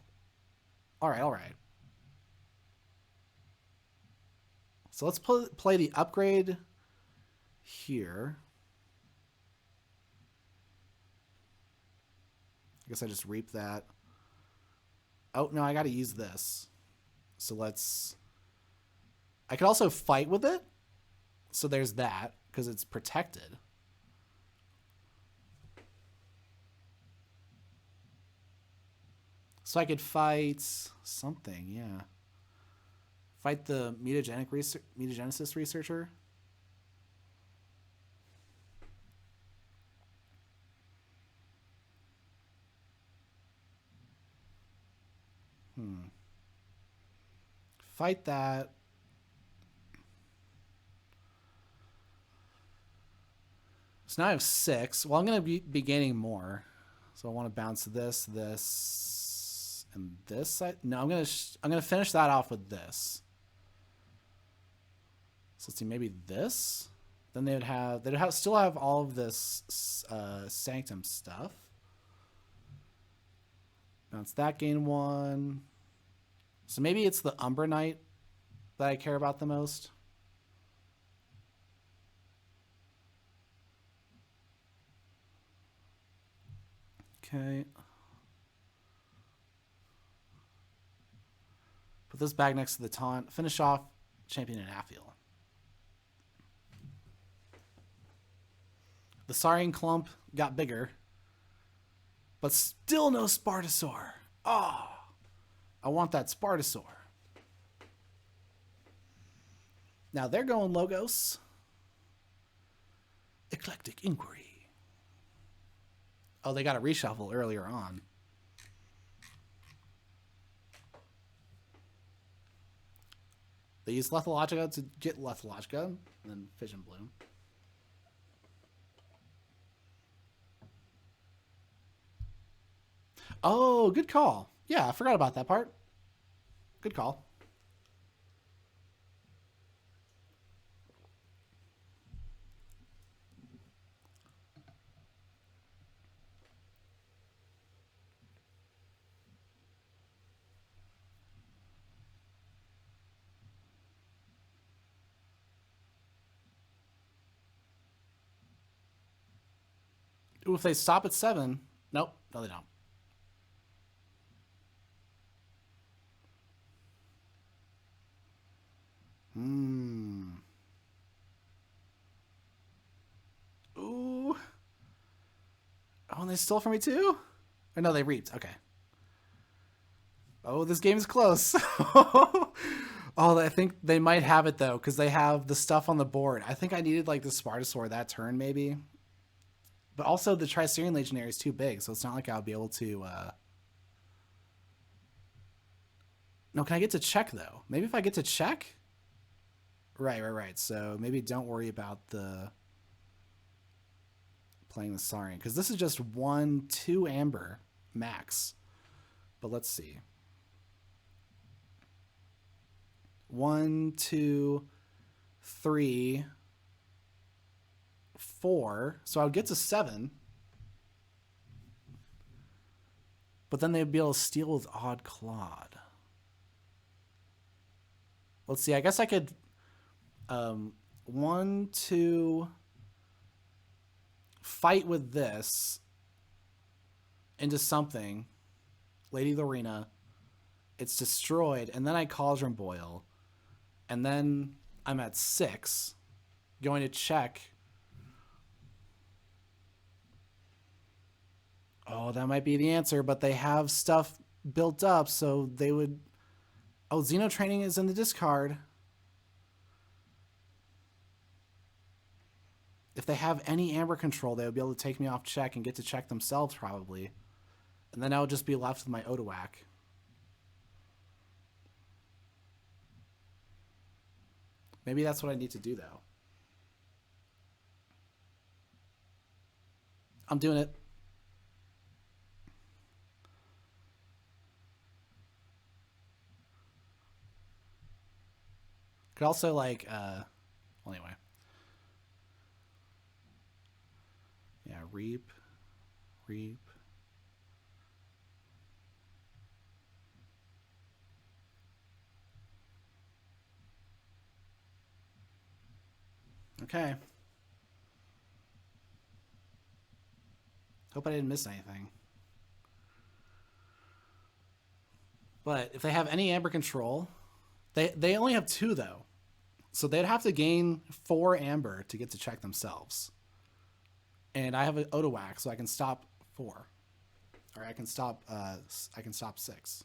All right, all right. So let's play the upgrade here. I guess I just reap that. Oh, no, I got to use this. So let's... I could also fight with it. So there's that, because it's protected. So I could fight something, yeah. Fight the mutagenesis researcher. Fight that. So now I have 6. Well, I'm going to be gaining more. So I want to bounce this, and this. No, I'm gonna finish that off with this. So let's see, maybe this. Then they'd still have all of this Sanctum stuff. Bounce that, gain 1. So maybe it's the Umbra Knight that I care about the most. Okay. Put this back next to the taunt. Finish off Champion and Affiel. The Saurian clump got bigger, but still no Spartosaur. Oh, I want that Spartosaur. Now they're going Logos. Eclectic Inquiry. Oh, they got a reshuffle earlier on. They used Lethalogica to get Lethalogica, and then Fission Bloom. Oh, good call. Yeah, I forgot about that part. Good call. Ooh, if they stop at 7. Nope. No, they don't. Ooh. Oh, and they stole from me too? Or no, they reaped. Okay. Oh, this game is close. Oh, I think they might have it though, because they have the stuff on the board. I think I needed like the Spartosaur that turn maybe. But also the Tricerian Legionary is too big, so it's not like I'll be able to... No, can I get to check though? Maybe if I get to check? Right. So maybe don't worry about the... playing the Saurian, because this is just 1-2 Amber max. But let's see. 1, 2, 3, 4. So I would get to 7. But then they'd be able to steal with Odd Clawed. Let's see. I guess I could... 1, 2... fight with this into something. Lady Lorena. It's destroyed. And then I Cauldron Boil. And then I'm at 6. Going to check. Oh, that might be the answer. But they have stuff built up. So they would... Oh, Xeno Training is in the discard. If they have any Amber control, they would be able to take me off check and get to check themselves, probably. And then I would just be left with my Odoac. Maybe that's what I need to do, though. I'm doing it. Could also, like, well, anyway. Yeah, reap. Okay. Hope I didn't miss anything. But if they have any Amber control, they only have 2 though. So they'd have to gain 4 Amber to get to check themselves. And I have an Odoac, so I can stop 4. Or I can stop 6.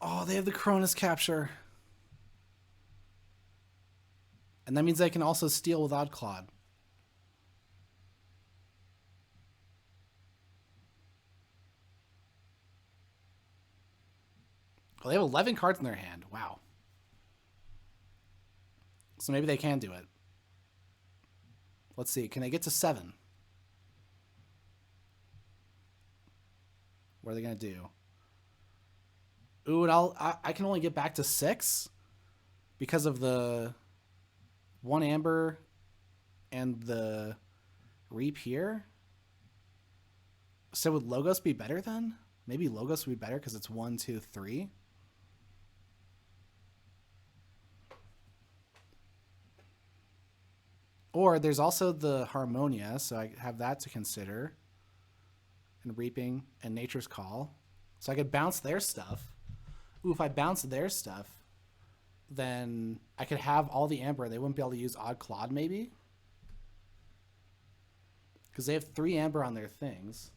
Oh, they have the Cronus capture. And that means they can also steal with Odd Clawed. Well, they have 11 cards in their hand. Wow. So maybe they can do it. Let's see. Can they get to 7? What are they going to do? Ooh, and I can only get back to 6 because of the 1 amber and the reap here. So would Logos be better then? Maybe Logos would be better because it's 1, 2, 3. Or there's also the Harmonia, so I have that to consider. And Reaping and Nature's Call. So I could bounce their stuff. Ooh, if I bounce their stuff, then I could have all the amber. They wouldn't be able to use Odd Clawed, maybe? Because they have 3 amber on their things.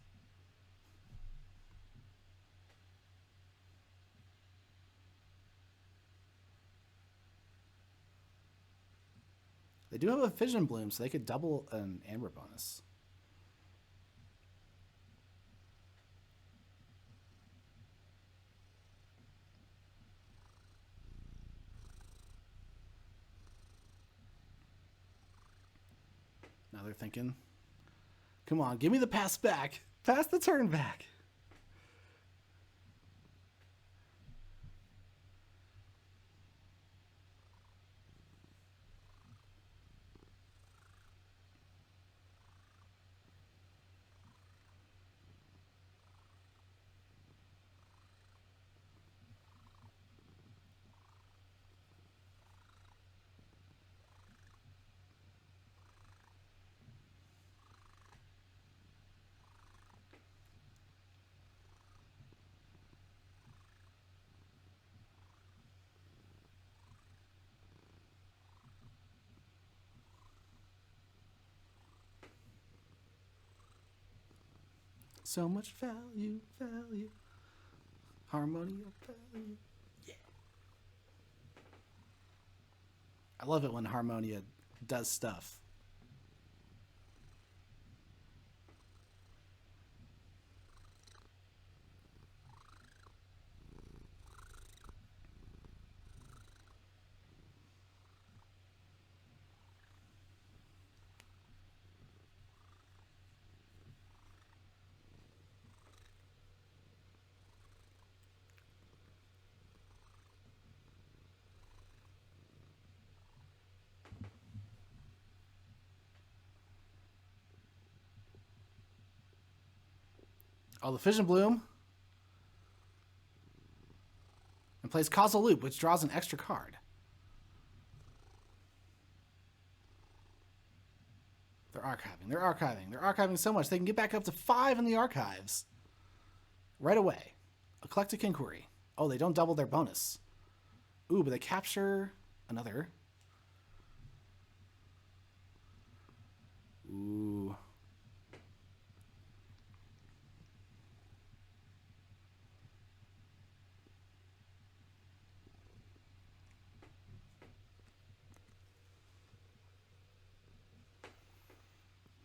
They do have a Fission Bloom, so they could double an amber bonus. Now they're thinking, come on, give me the pass back. Pass the turn back. So much value, value. Harmonia value. Yeah. I love it when Harmonia does stuff. Oh, the Fission Bloom. And plays Causal Loop, which draws an extra card. They're archiving. They're archiving. They're archiving so much they can get back up to 5 in the archives. Right away. Eclectic Inquiry. Oh, they don't double their bonus. Ooh, but they capture another. Ooh.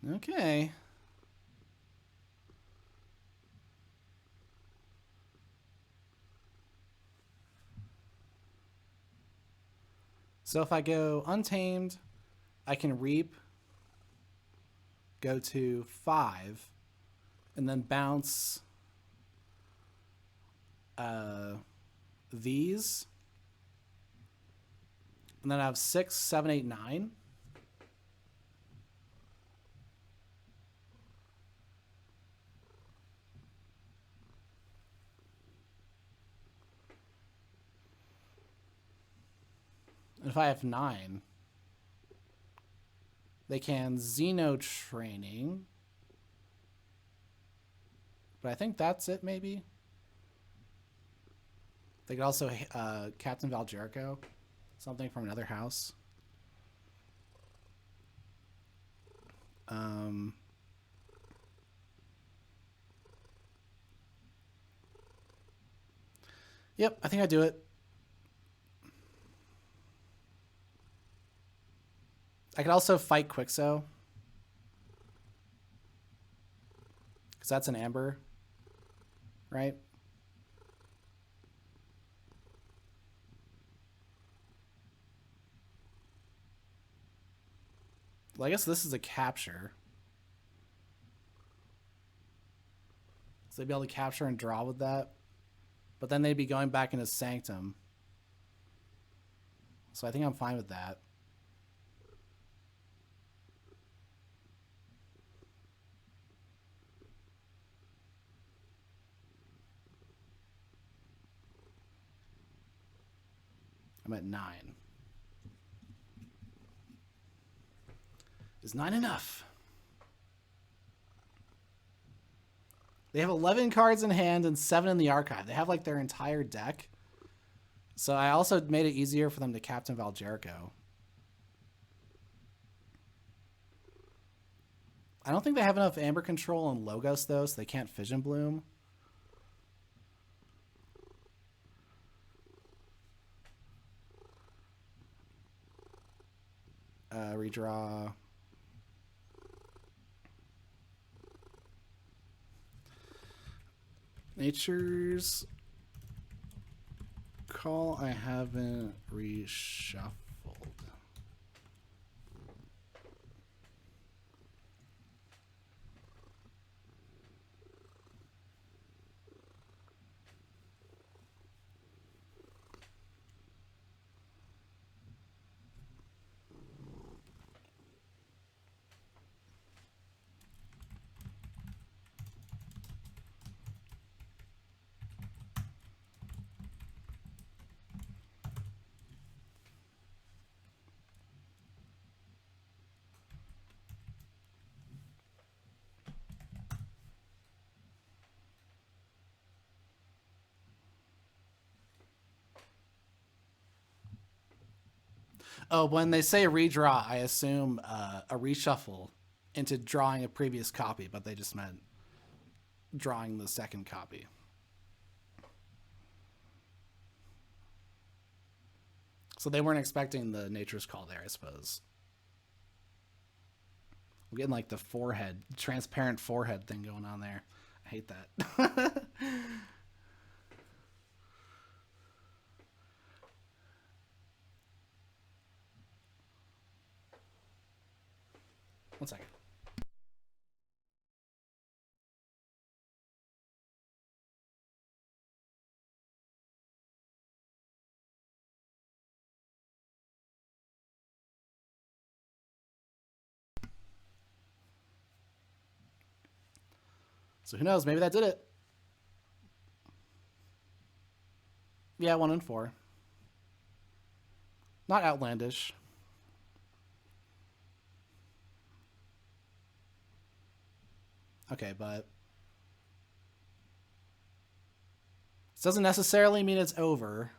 Okay. So if I go Untamed, I can Reap, go to 5, and then bounce these. And then I have 6, 7, 8, 9. And if I have 9, they can Xeno Training. But I think that's it, maybe. They could also Captain Valjerko, something from another house. Yep, I think I do it. I could also fight Quixo. Because that's an Amber. Right? Well, I guess this is a capture. So they'd be able to capture and draw with that. But then they'd be going back into Sanctum. So I think I'm fine with that. I'm at 9. Is 9 enough? They have 11 cards in hand and 7 in the archive. They have like their entire deck. So I also made it easier for them to Captain Valjerico. I don't think they have enough Amber control and Logos though, so they can't Fission Bloom. Redraw. Nature's Call I haven't reshuffled. Oh, when they say redraw, I assume a reshuffle into drawing a previous copy, but they just meant drawing the second copy. So they weren't expecting the Nature's Call there, I suppose. I'm getting like the forehead, transparent forehead thing going on there. I hate that. One second. So who knows? Maybe that did it. Yeah, 1 and 4. Not outlandish. Okay, but this doesn't necessarily mean it's over.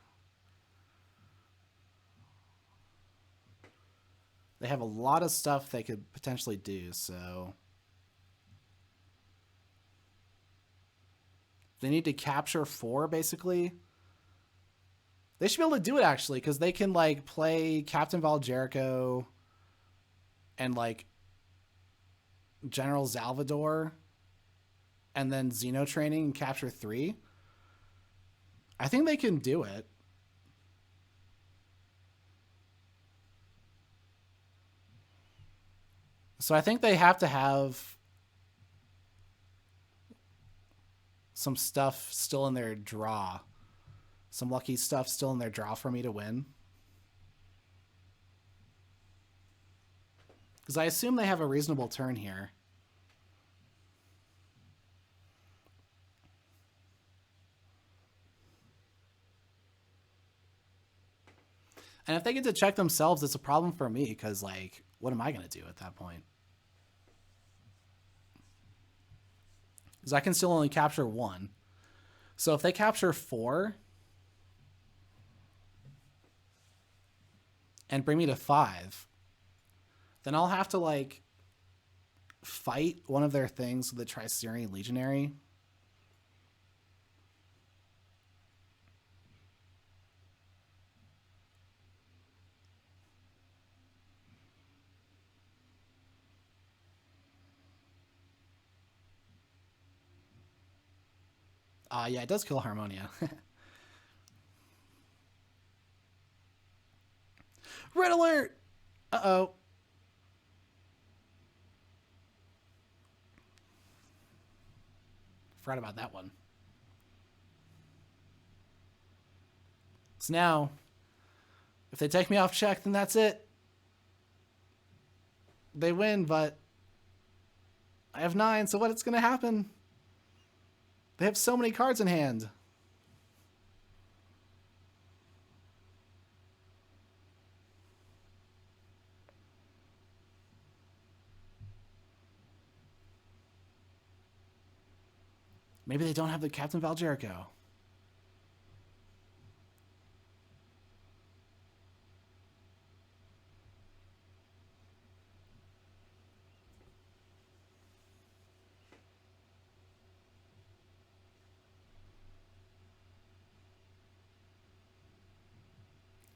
They have a lot of stuff they could potentially do, so they need to capture 4, basically. They should be able to do it, actually, because they can, like, play Captain Valjerico and, like, General Salvador and then Xeno Training and capture 3. I think they can do it. So I think they have to have some stuff still in their draw. Some lucky stuff still in their draw for me to win. Because I assume they have a reasonable turn here. And if they get to check themselves, it's a problem for me because, like, what am I going to do at that point? Because I can still only capture 1. So if they capture 4 and bring me to 5, then I'll have to, like, fight one of their things with the Tricerian Legionary. Yeah, it does kill Harmonia. Red alert! Uh-oh. Forgot about that one. So now, if they take me off check, then that's it. They win, but I have 9, so what's going to happen? They have so many cards in hand. Maybe they don't have the Captain Valjerico.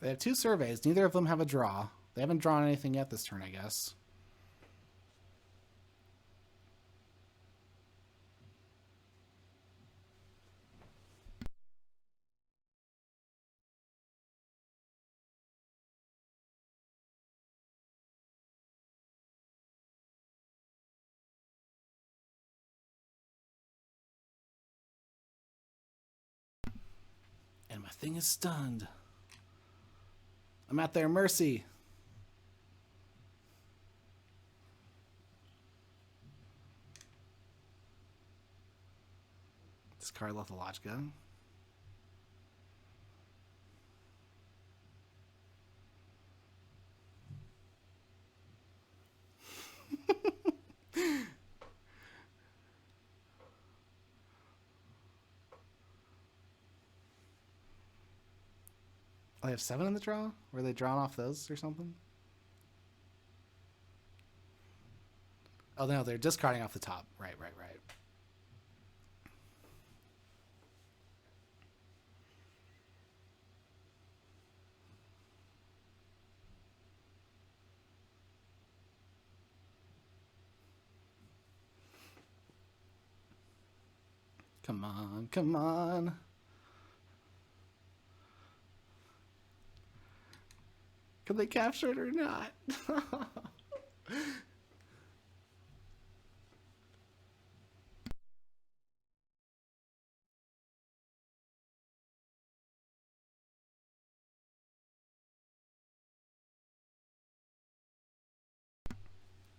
They have 2 surveys. Neither of them have a draw. They haven't drawn anything yet this turn, I guess. And my thing is stunned. I'm at their mercy. Discard Lethologica. I have 7 in the draw? Were they drawn off those or something? Oh, no, they're discarding off the top. Right. Come on, come on. Can they capture it or not?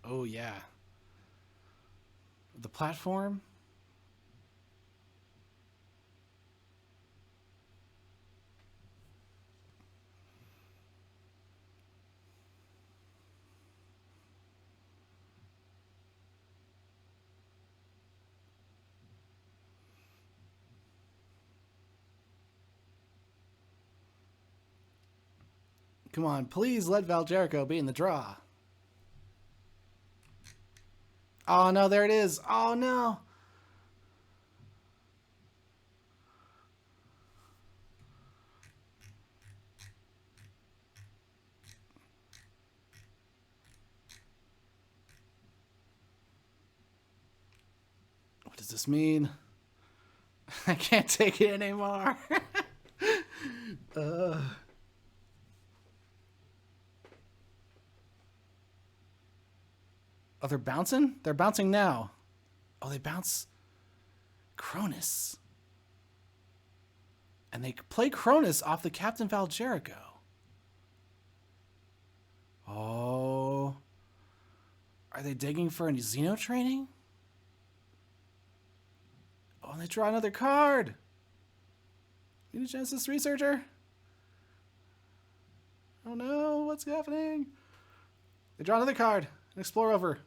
Oh, yeah. The platform? Come on, please let Valjerico be in the draw. Oh, no, there it is. Oh, no. What does this mean? I can't take it anymore. Oh, they're bouncing? They're bouncing now. Oh, they bounce Cronus. And they play Cronus off the Captain Valjerico. Oh. Are they digging for a Xeno training? Oh, and they draw another card. Genesis Researcher? Oh no, what's happening? They draw another card. An Explore over.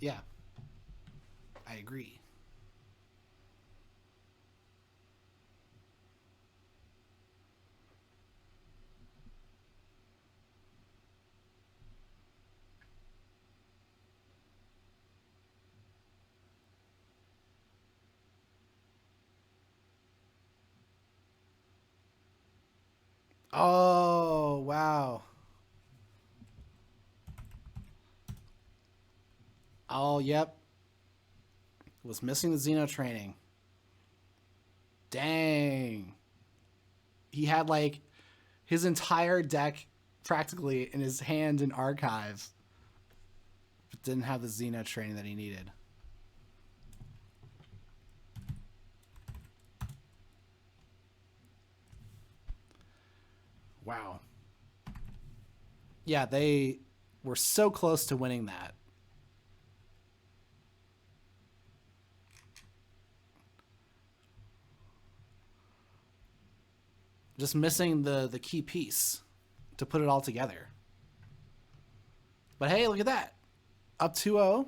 Yeah. I agree. Oh, wow. Oh, yep. Was missing the Xeno training. Dang. He had like his entire deck practically in his hand in archive, but didn't have the Xeno training that he needed. Wow. Yeah, they were so close to winning that. Just missing the key piece to put it all together. But hey, look at that. Up 2-0.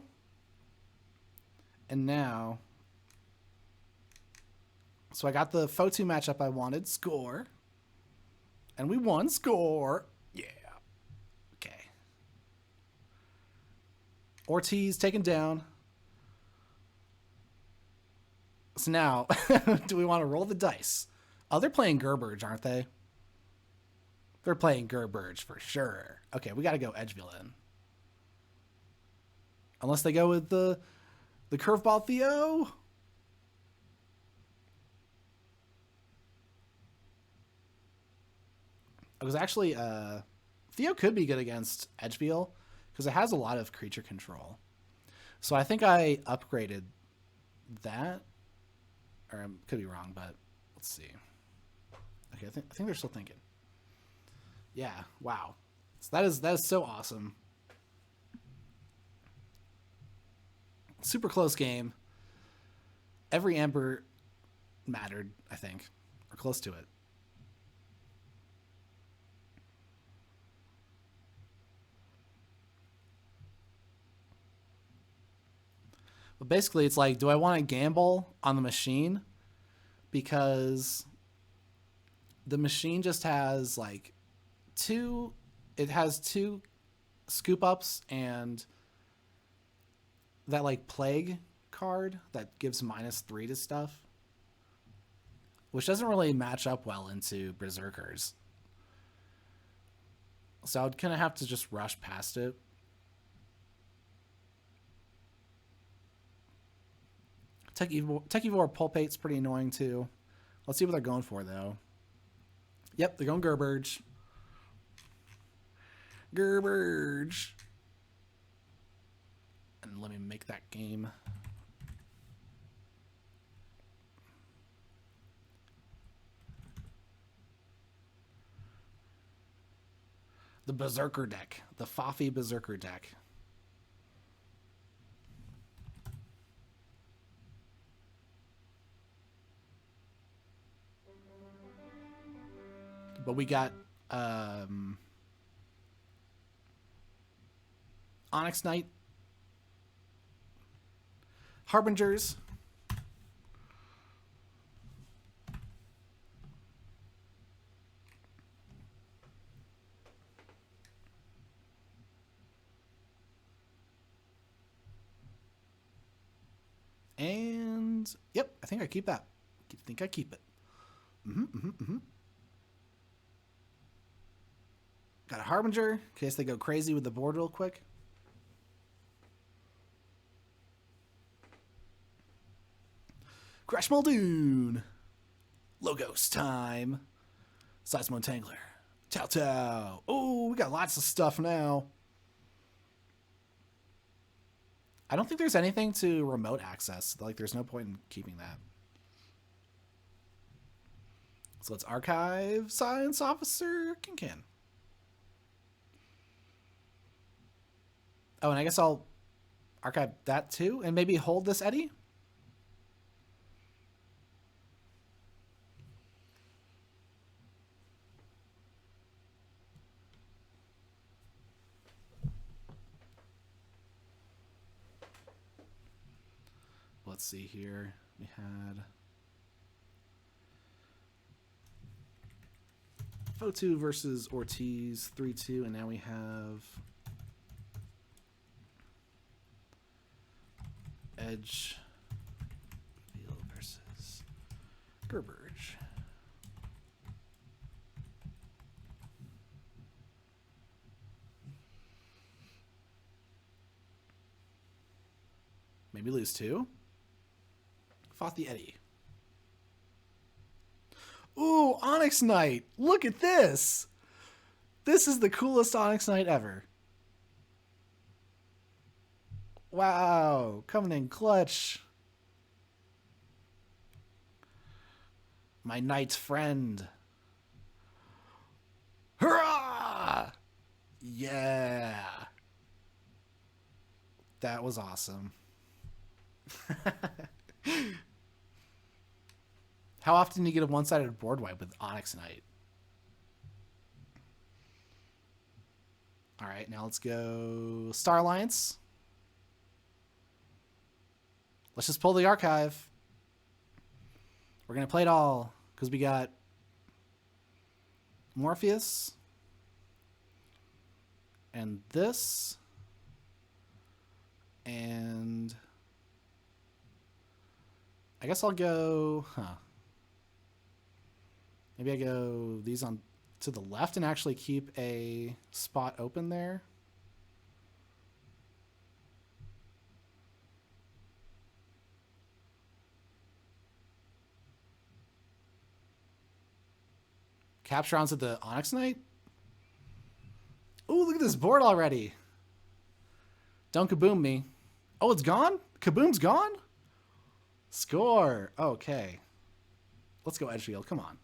And now... So I got the Fotu matchup I wanted. Score. And we won. Score. Yeah. Okay. Ortiz taken down. So now, do we want to roll the dice? Oh, they're playing Gerberge, aren't they? They're playing Gerberge for sure. Okay, we got to go Edgeville in. Unless they go with the curveball Theo. Because actually, Theo could be good against Edgeville because it has a lot of creature control. So I think I upgraded that. Or I could be wrong, but let's see. Okay, I think they're still thinking. Yeah, wow. So that is so awesome. Super close game. Every Ember mattered, I think, or close to it. But basically, it's like, do I want to gamble on the machine? Because the machine just has like two scoop ups and that like plague card that gives -3 to stuff, which doesn't really match up well into Berserkers. So I'd kind of have to just rush past it. Techivore Pulpate's pretty annoying too. Let's see what they're going for though. Yep, they're going Gerberge. Gerberge. And let me make that game. The Berserker deck. The Fafi Berserker deck. But we got Onyx Knight, Harbingers, and yep, I think I keep that. I think I keep it. Got a Harbinger in case they go crazy with the board real quick. Crash Muldoon. Logos time. Seismo Tangler. Tau Tau. Oh, we got lots of stuff now. I don't think there's anything to remote access. Like, there's no point in keeping that. So let's archive Science Officer Kincan. Oh, and I guess I'll archive that too, and maybe hold this Eddie. Let's see here. We had Fotu versus Ortiz 3-2, and now we have Edge versus Gerberge. Maybe lose 2. Fought the Eddy. Ooh, Onyx Knight. Look at this. This is the coolest Onyx Knight ever. Wow. Coming in clutch. My knight's friend. Hurrah! Yeah. That was awesome. How often do you get a one-sided board wipe with Onyx Knight? All right, now let's go Star Alliance. Let's just pull the archive. We're going to play it all because we got Morpheus and this and I guess I'll go, maybe I go these on to the left and actually keep a spot open there. Capture onto the Onyx Knight. Ooh, look at this board already. Don't kaboom me. Oh, it's gone? Kaboom's gone? Score. Okay. Let's go Edgefield. Come on.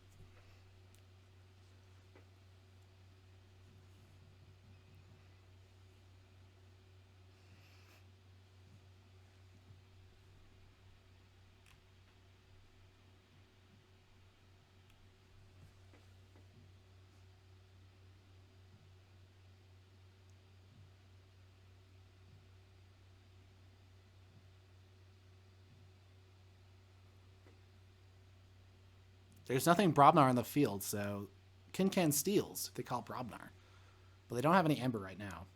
There's nothing Brobnar on the field, so Kincan steals if they call Brobnar. But they don't have any Amber right now.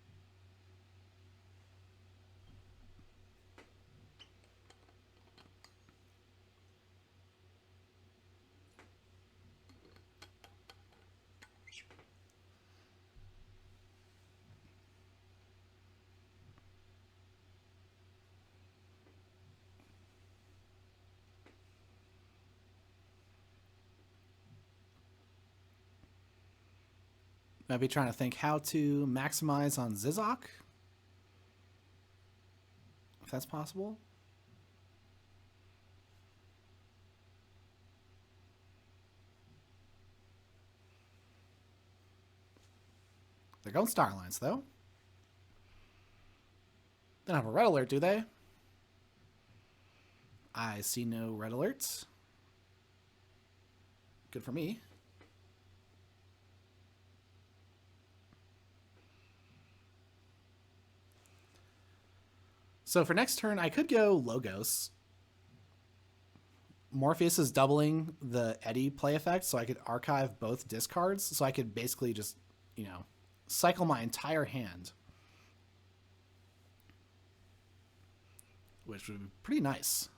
Might be trying to think how to maximize on Zizok. If that's possible. They're going Star Alliance, though. They don't have a red alert, do they? I see no red alerts. Good for me. So for next turn, I could go Logos. Morpheus is doubling the Eddy play effect, so I could archive both discards. So I could basically just, you know, cycle my entire hand. Which would be pretty nice.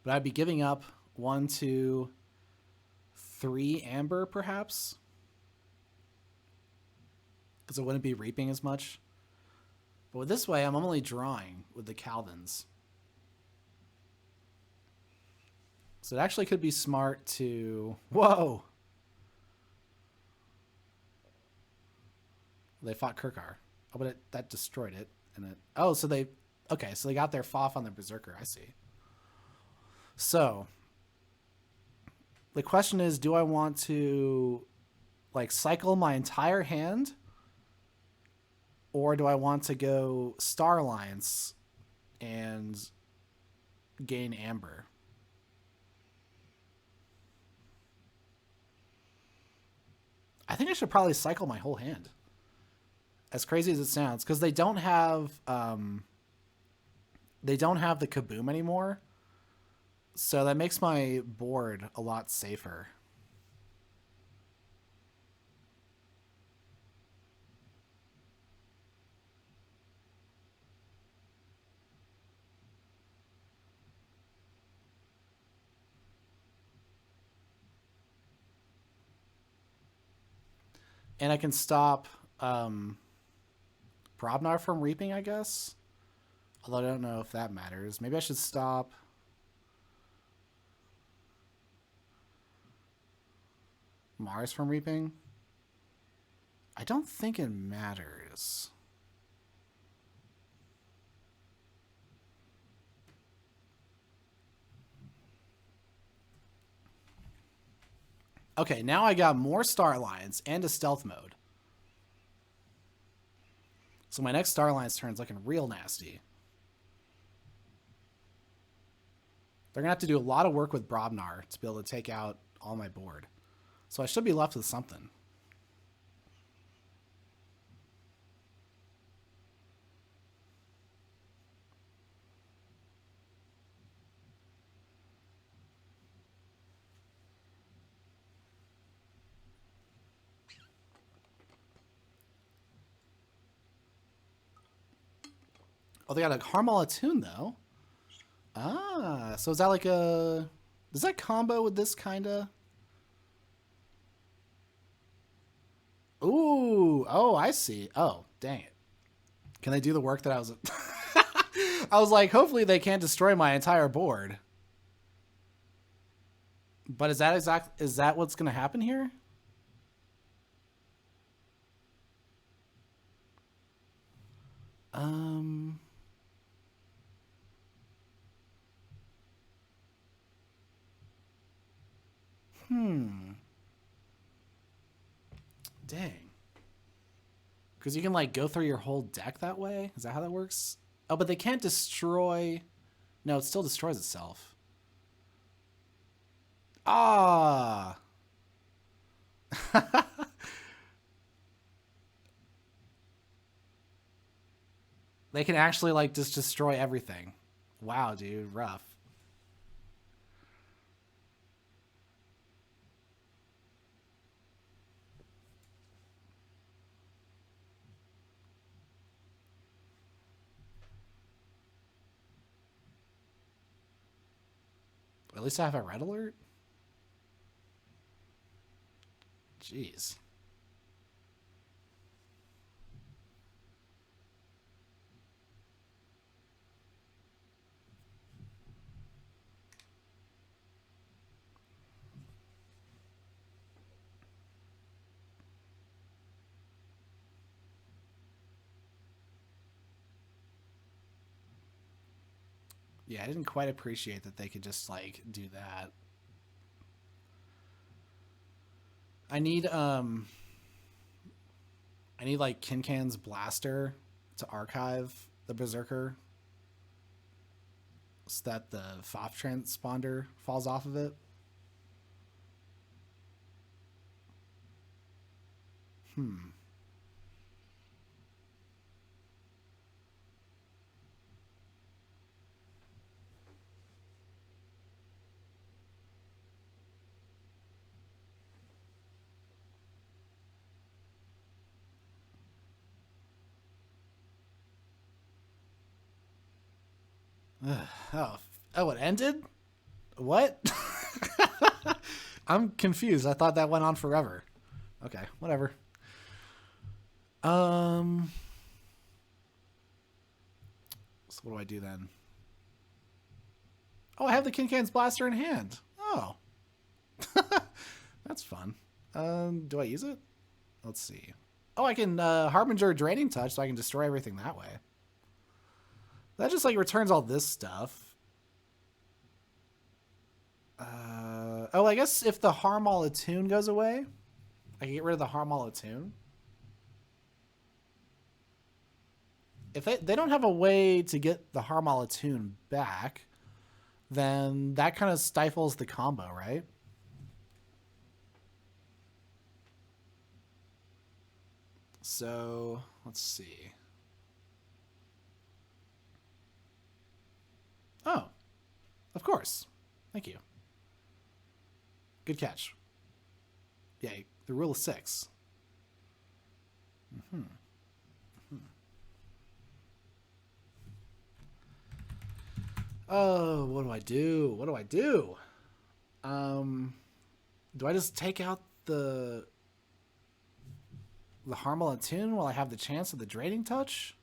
But I'd be giving up 1, 2, 3 Amber, perhaps. Because it wouldn't be reaping as much. But with this way, I'm only drawing with the Calvins. So it actually could be smart to... Whoa! They fought Kirkar. Oh, but that destroyed it. And it... Oh, so they... Okay, so they got their Foff on the Berserker. I see. So... The question is, do I want to, like, cycle my entire hand? Or do I want to go Star Alliance and gain Amber? I think I should probably cycle my whole hand. As crazy as it sounds, because they don't have the Kaboom anymore. So that makes my board a lot safer. And I can stop Brobnar from reaping, I guess. Although I don't know if that matters. Maybe I should stop Mars from reaping. I don't think it matters. Okay, now I got more Star Alliance and a stealth mode. So my next Star Alliance turn's looking real nasty. They're going to have to do a lot of work with Brobnar to be able to take out all my board. So I should be left with something. Oh, they got a Harmala tune, though. Ah, so is that like a... Does that combo with this, kind of? Ooh, oh, I see. Oh, dang it. Can they do the work that I was... I was like, hopefully they can't destroy my entire board. But is that what's going to happen here? Dang. Because you can, like, go through your whole deck that way? Is that how that works? Oh, but they can't destroy... No, it still destroys itself. Ah! They can actually, like, just destroy everything. Wow, dude. Rough. At least I have a red alert? Jeez. Yeah, I didn't quite appreciate that they could just, like, do that. I need like Kincan's blaster to archive the Berserker so that the FOF transponder falls off of it. Oh, it ended? What? I'm confused. I thought that went on forever. Okay, whatever. So what do I do then? Oh, I have the Kincan's blaster in hand. Oh. That's fun. Do I use it? Let's see. Oh, I can Harbinger Draining Touch so I can destroy everything that way. That just, like, returns all this stuff. Oh, I guess if the Harmala tune goes away, I can get rid of the Harmala tune. If they don't have a way to get the Harmala tune back, then that kind of stifles the combo, right? So, let's see. Oh, of course. Thank you. Good catch. Yay, the rule of 6. Oh, what do I do? What do I do? Do I just take out the Harmala tune while I have the chance of the Draining Touch?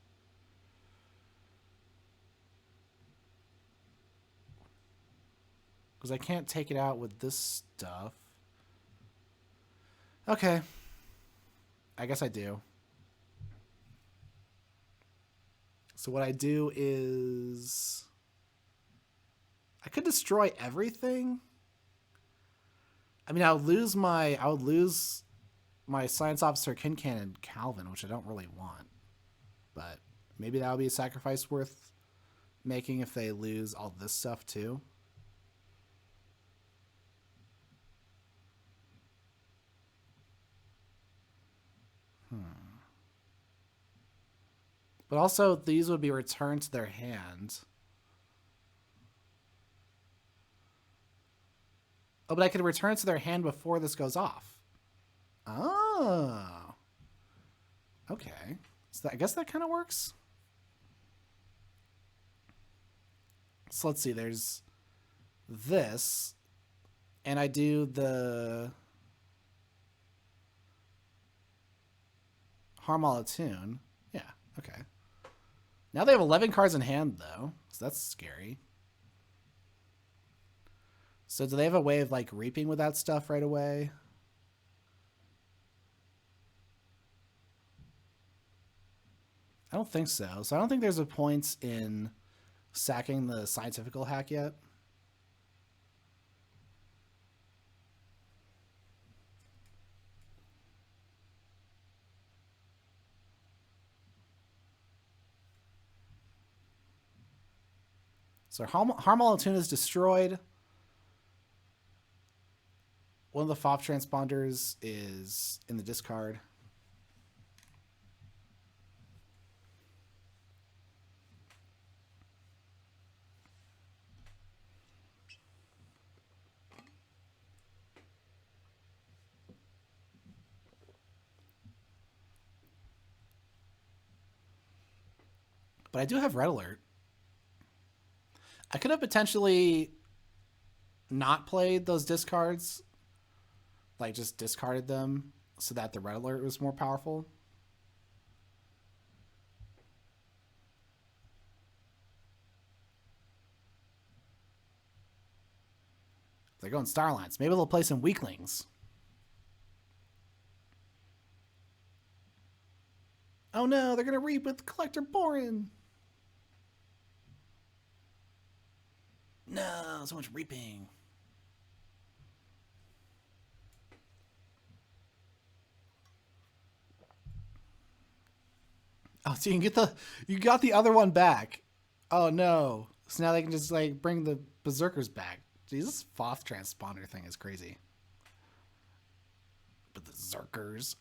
Because I can't take it out with this stuff. Okay. I guess I do. So what I do is... I could destroy everything. I mean, I would lose my science officer Kincan and Calvin, which I don't really want. But maybe that would be a sacrifice worth making if they lose all this stuff too. But also, these would be returned to their hand. Oh, but I could return it to their hand before this goes off. Oh. Okay. So I guess that kind of works. So let's see. There's this. And I do the Harmala Tune. Yeah, okay. Now they have 11 cards in hand, though. So that's scary. So do they have a way of, like, reaping with that stuff right away? I don't think so. So I don't think there's a point in sacking the scientifical hack yet. So Harmala Tune is destroyed. One of the FOF transponders is in the discard. But I do have Red Alert. I could have potentially not played those discards. Like, just discarded them so that the Red Alert was more powerful. They're going Starlines. Maybe they'll play some Weaklings. Oh no, they're going to reap with Collector Borin. No, so much reaping. Oh, so you got the other one back. Oh no. So now they can just, like, bring the Berserkers back. Jeez, this FOF transponder thing is crazy. But the Zerkers.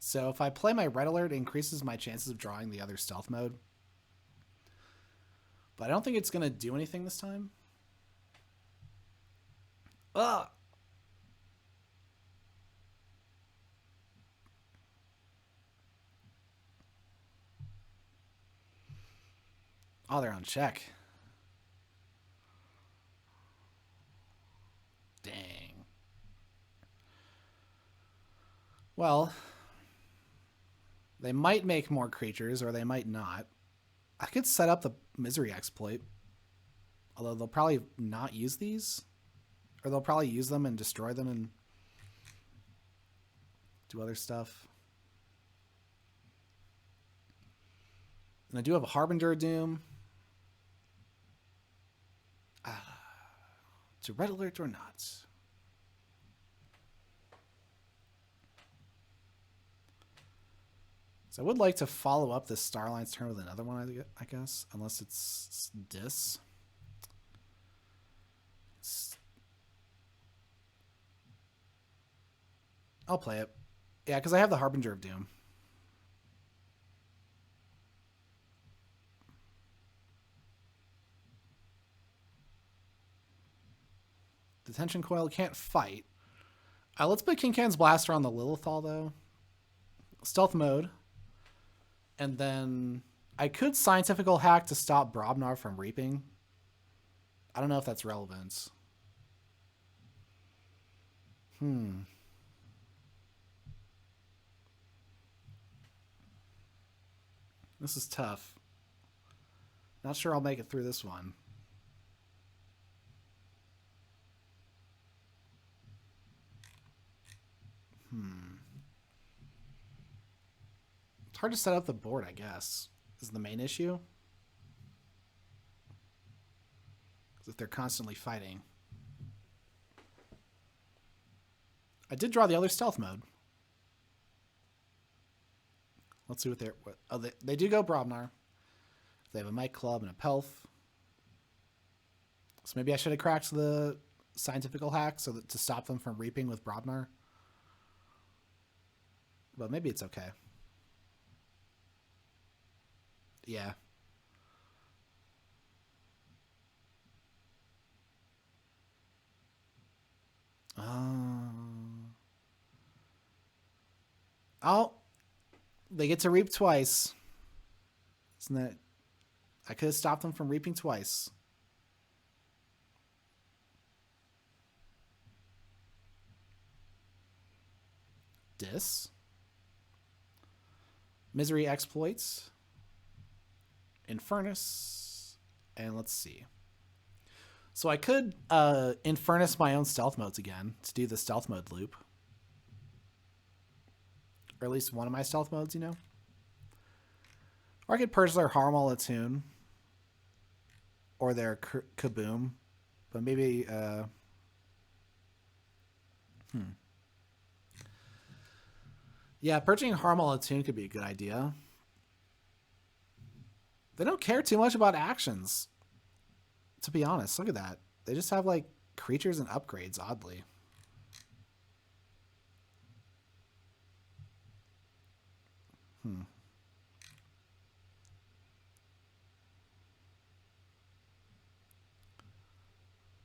So if I play my Red Alert, it increases my chances of drawing the other stealth mode. But I don't think it's going to do anything this time. Ugh! Oh, they're on check. Dang. Well, they might make more creatures, or they might not. I could set up the Misery Exploit. Although they'll probably not use these. Or they'll probably use them and destroy them and do other stuff. And I do have a Harbinger of Doom. To Red Alert or not? So I would like to follow up this Starline's turn with another one, I guess. Unless it's this. I'll play it. Yeah, because I have the Harbinger of Doom. Detention Coil can't fight. Let's put Kincan's Blaster on the Lilithal, though. Stealth mode. And then I could Scientifical Hack to stop Brobnar from reaping. I don't know if that's relevant. This is tough. Not sure I'll make it through this one. It's hard to set up the board, I guess, is the main issue. Because if they're constantly fighting. I did draw the other stealth mode. Let's see what they're... Oh, they do go Brobnar. They have a Mike Club and a Pelf. So maybe I should have cracked the scientifical hack so that to stop them from reaping with Brobnar. But maybe it's okay. Yeah. Oh, they get to reap twice. Isn't that... I could have stopped them from reaping twice. Dis. Misery Exploits. Infernus. And let's see. So I could Infernus my own stealth modes again to do the stealth mode loop. Or at least one of my stealth modes, you know? Or I could purge their Harmal Attune. Or their Kaboom. But maybe... Yeah, purging Harmal Attune could be a good idea. They don't care too much about actions. To be honest, look at that. They just have, like, creatures and upgrades, oddly.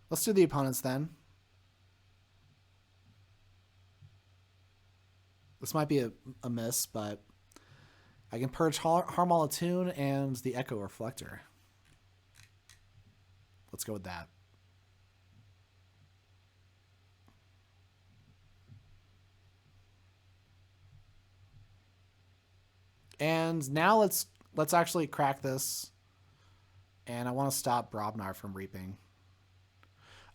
Let's do the opponents then. This might be a miss, but I can purge Harmal Attune and the Echo Reflector. Let's go with that. And now let's actually crack this. And I want to stop Brobnar from reaping.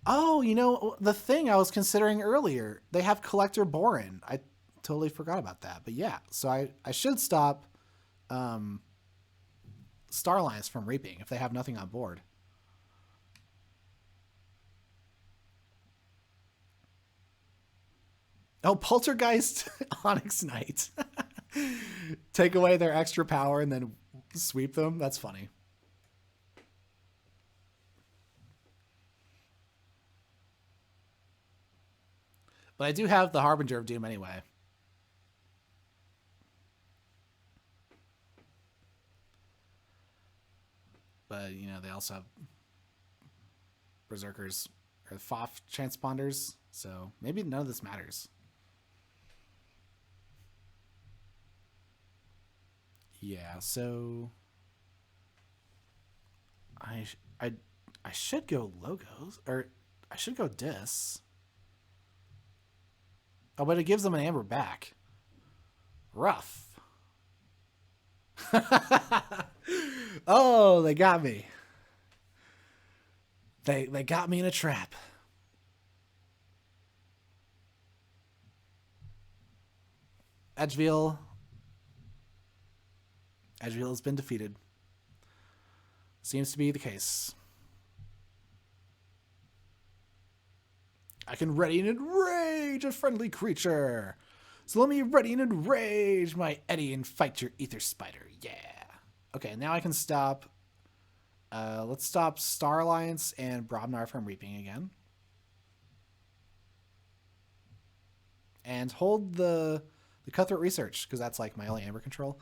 Oh, you know, the thing I was considering earlier. They have Collector Borin. I totally forgot about that. But yeah, so I should stop Starlines from reaping if they have nothing on board. Oh, Poltergeist Onyx Knight. Take away their extra power and then sweep them. That's funny. But I do have the Harbinger of Doom anyway. But, you know, they also have Berserkers or Foff Transponders. So maybe none of this matters. Yeah, so I should go logos, or I should go dis. Oh, but it gives them an amber back. Rough. Oh, they got me. They got me in a trap. Edgeville has been defeated. Seems to be the case. I can ready and enrage a friendly creature. So let me ready and enrage my Eddie and fight your Ether Spider. Yeah. Okay, now I can stop. Let's stop Star Alliance and Brobnar from reaping again. And hold the Cutthroat Research, because that's like my only amber control.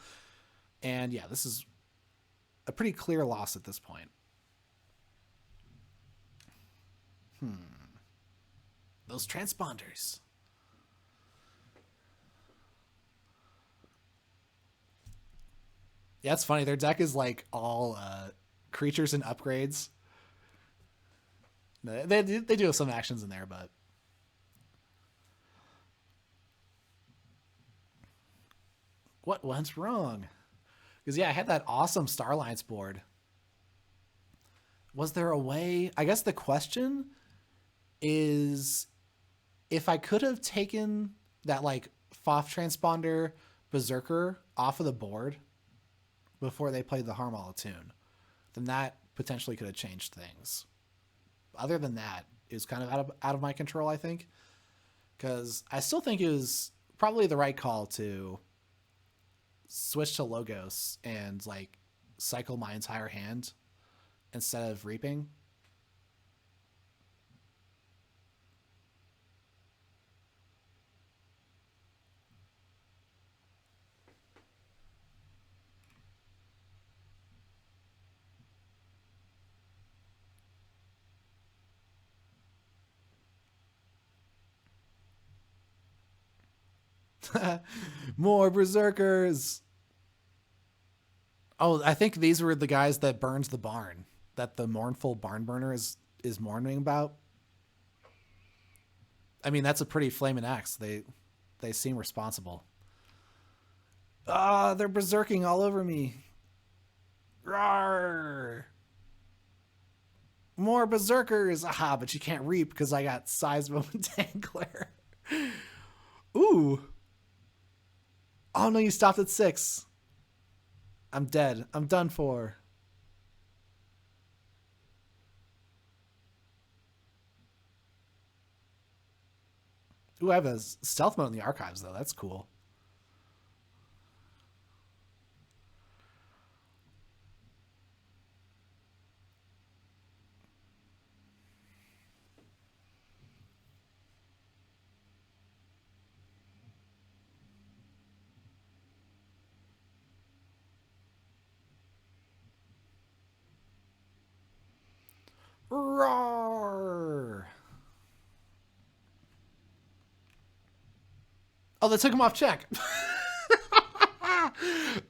And yeah, this is a pretty clear loss at this point. Those transponders. Yeah, it's funny. Their deck is like all creatures and upgrades. They do have some actions in there, but... What went wrong? Because, yeah, I had that awesome Starlines board. Was there a way? I guess the question is if I could have taken that, like, FOF transponder Berserker off of the board before they played the Harmala tune, then that potentially could have changed things. Other than that, it was kind of out of my control, I think. Because I still think it was probably the right call to switch to Logos and, like, cycle my entire hand instead of reaping. More Berserkers. Oh, I think these were the guys that burns the barn, that the mournful barn burner is mourning about. I mean, that's a pretty flaming axe. They seem responsible. Ah, they're berserking all over me. Rawr. More berserkers. Aha, but you can't reap because I got Seismo and Tangler. Ooh. Oh no, you stopped at 6. I'm dead. I'm done for. Ooh, I have a stealth mode in the archives, though. That's cool. Roar! Oh, they took him off check.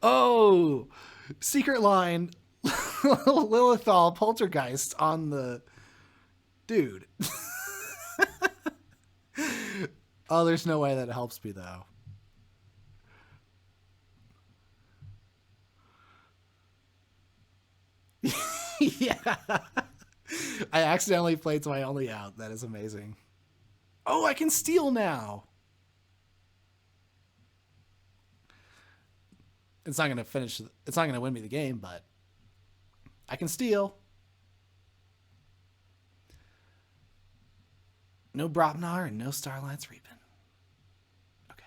Oh, secret line. Lilithal Poltergeist on the dude. Oh, there's no way that helps me though. Yeah. I accidentally played to my only out. That is amazing. Oh, I can steal now. It's not going to finish. It's not going to win me the game, but I can steal. No Brobnar and no Starlines Reaping. Okay.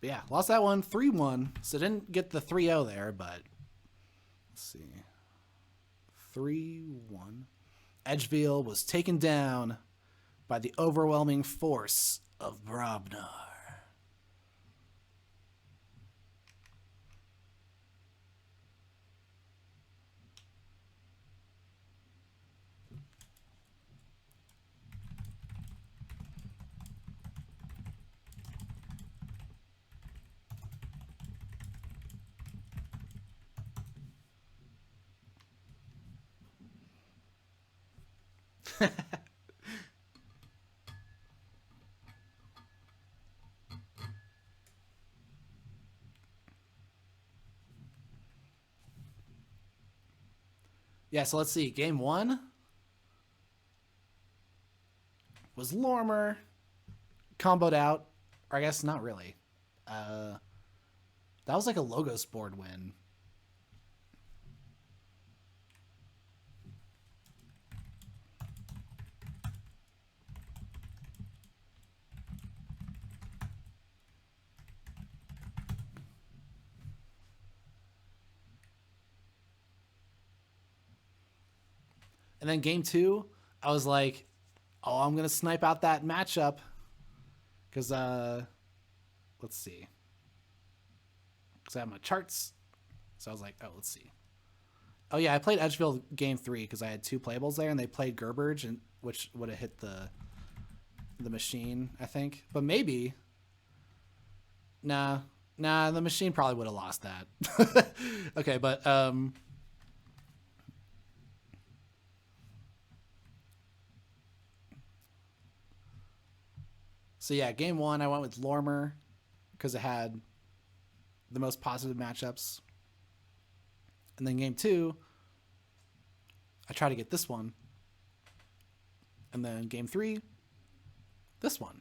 But yeah, lost that one 3-1. So didn't get the 3-0 there, but let's see. 3-1. Edgeville was taken down by the overwhelming force of Brobnar. Yeah, so let's see. Game 1 was Lormer. Comboed out. Or I guess not really. That was like a Logos board win. And then game 2, I was like, oh, I'm going to snipe out that matchup. Because, let's see. Because I have my charts. So I was like, oh, let's see. Oh yeah, I played Edgefield game 3 because I had 2 playables there, and they played Gerberge, and which would have hit the machine, I think. But maybe, nah, the machine probably would have lost that. Okay, but so yeah, game 1 I went with Lormer because it had the most positive matchups, and then game 2 I try to get this one, and then game 3 this one.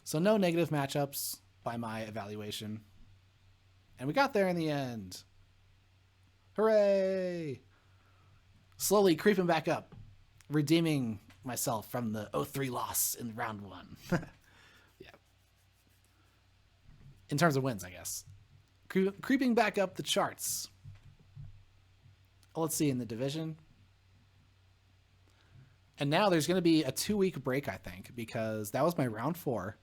So no negative matchups by my evaluation. And we got there in the end. Hooray! Slowly creeping back up, redeeming myself from the 0-3 loss in round 1. Yeah. In terms of wins, I guess. Creeping back up the charts. Let's see, in the division. And now there's going to be a 2-week break, I think, because that was my round 4.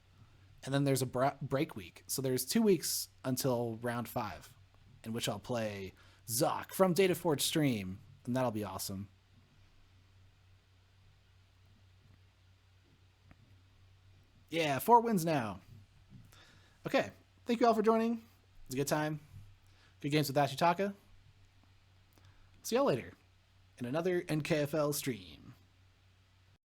And then there's a break week. So there's 2 weeks until round 5, in which I'll play Zoc from DataForge stream. And that'll be awesome. Yeah, 4 wins now. Okay. Thank you all for joining. It was a good time. Good games with Ashitaka. See y'all later in another NKFL stream.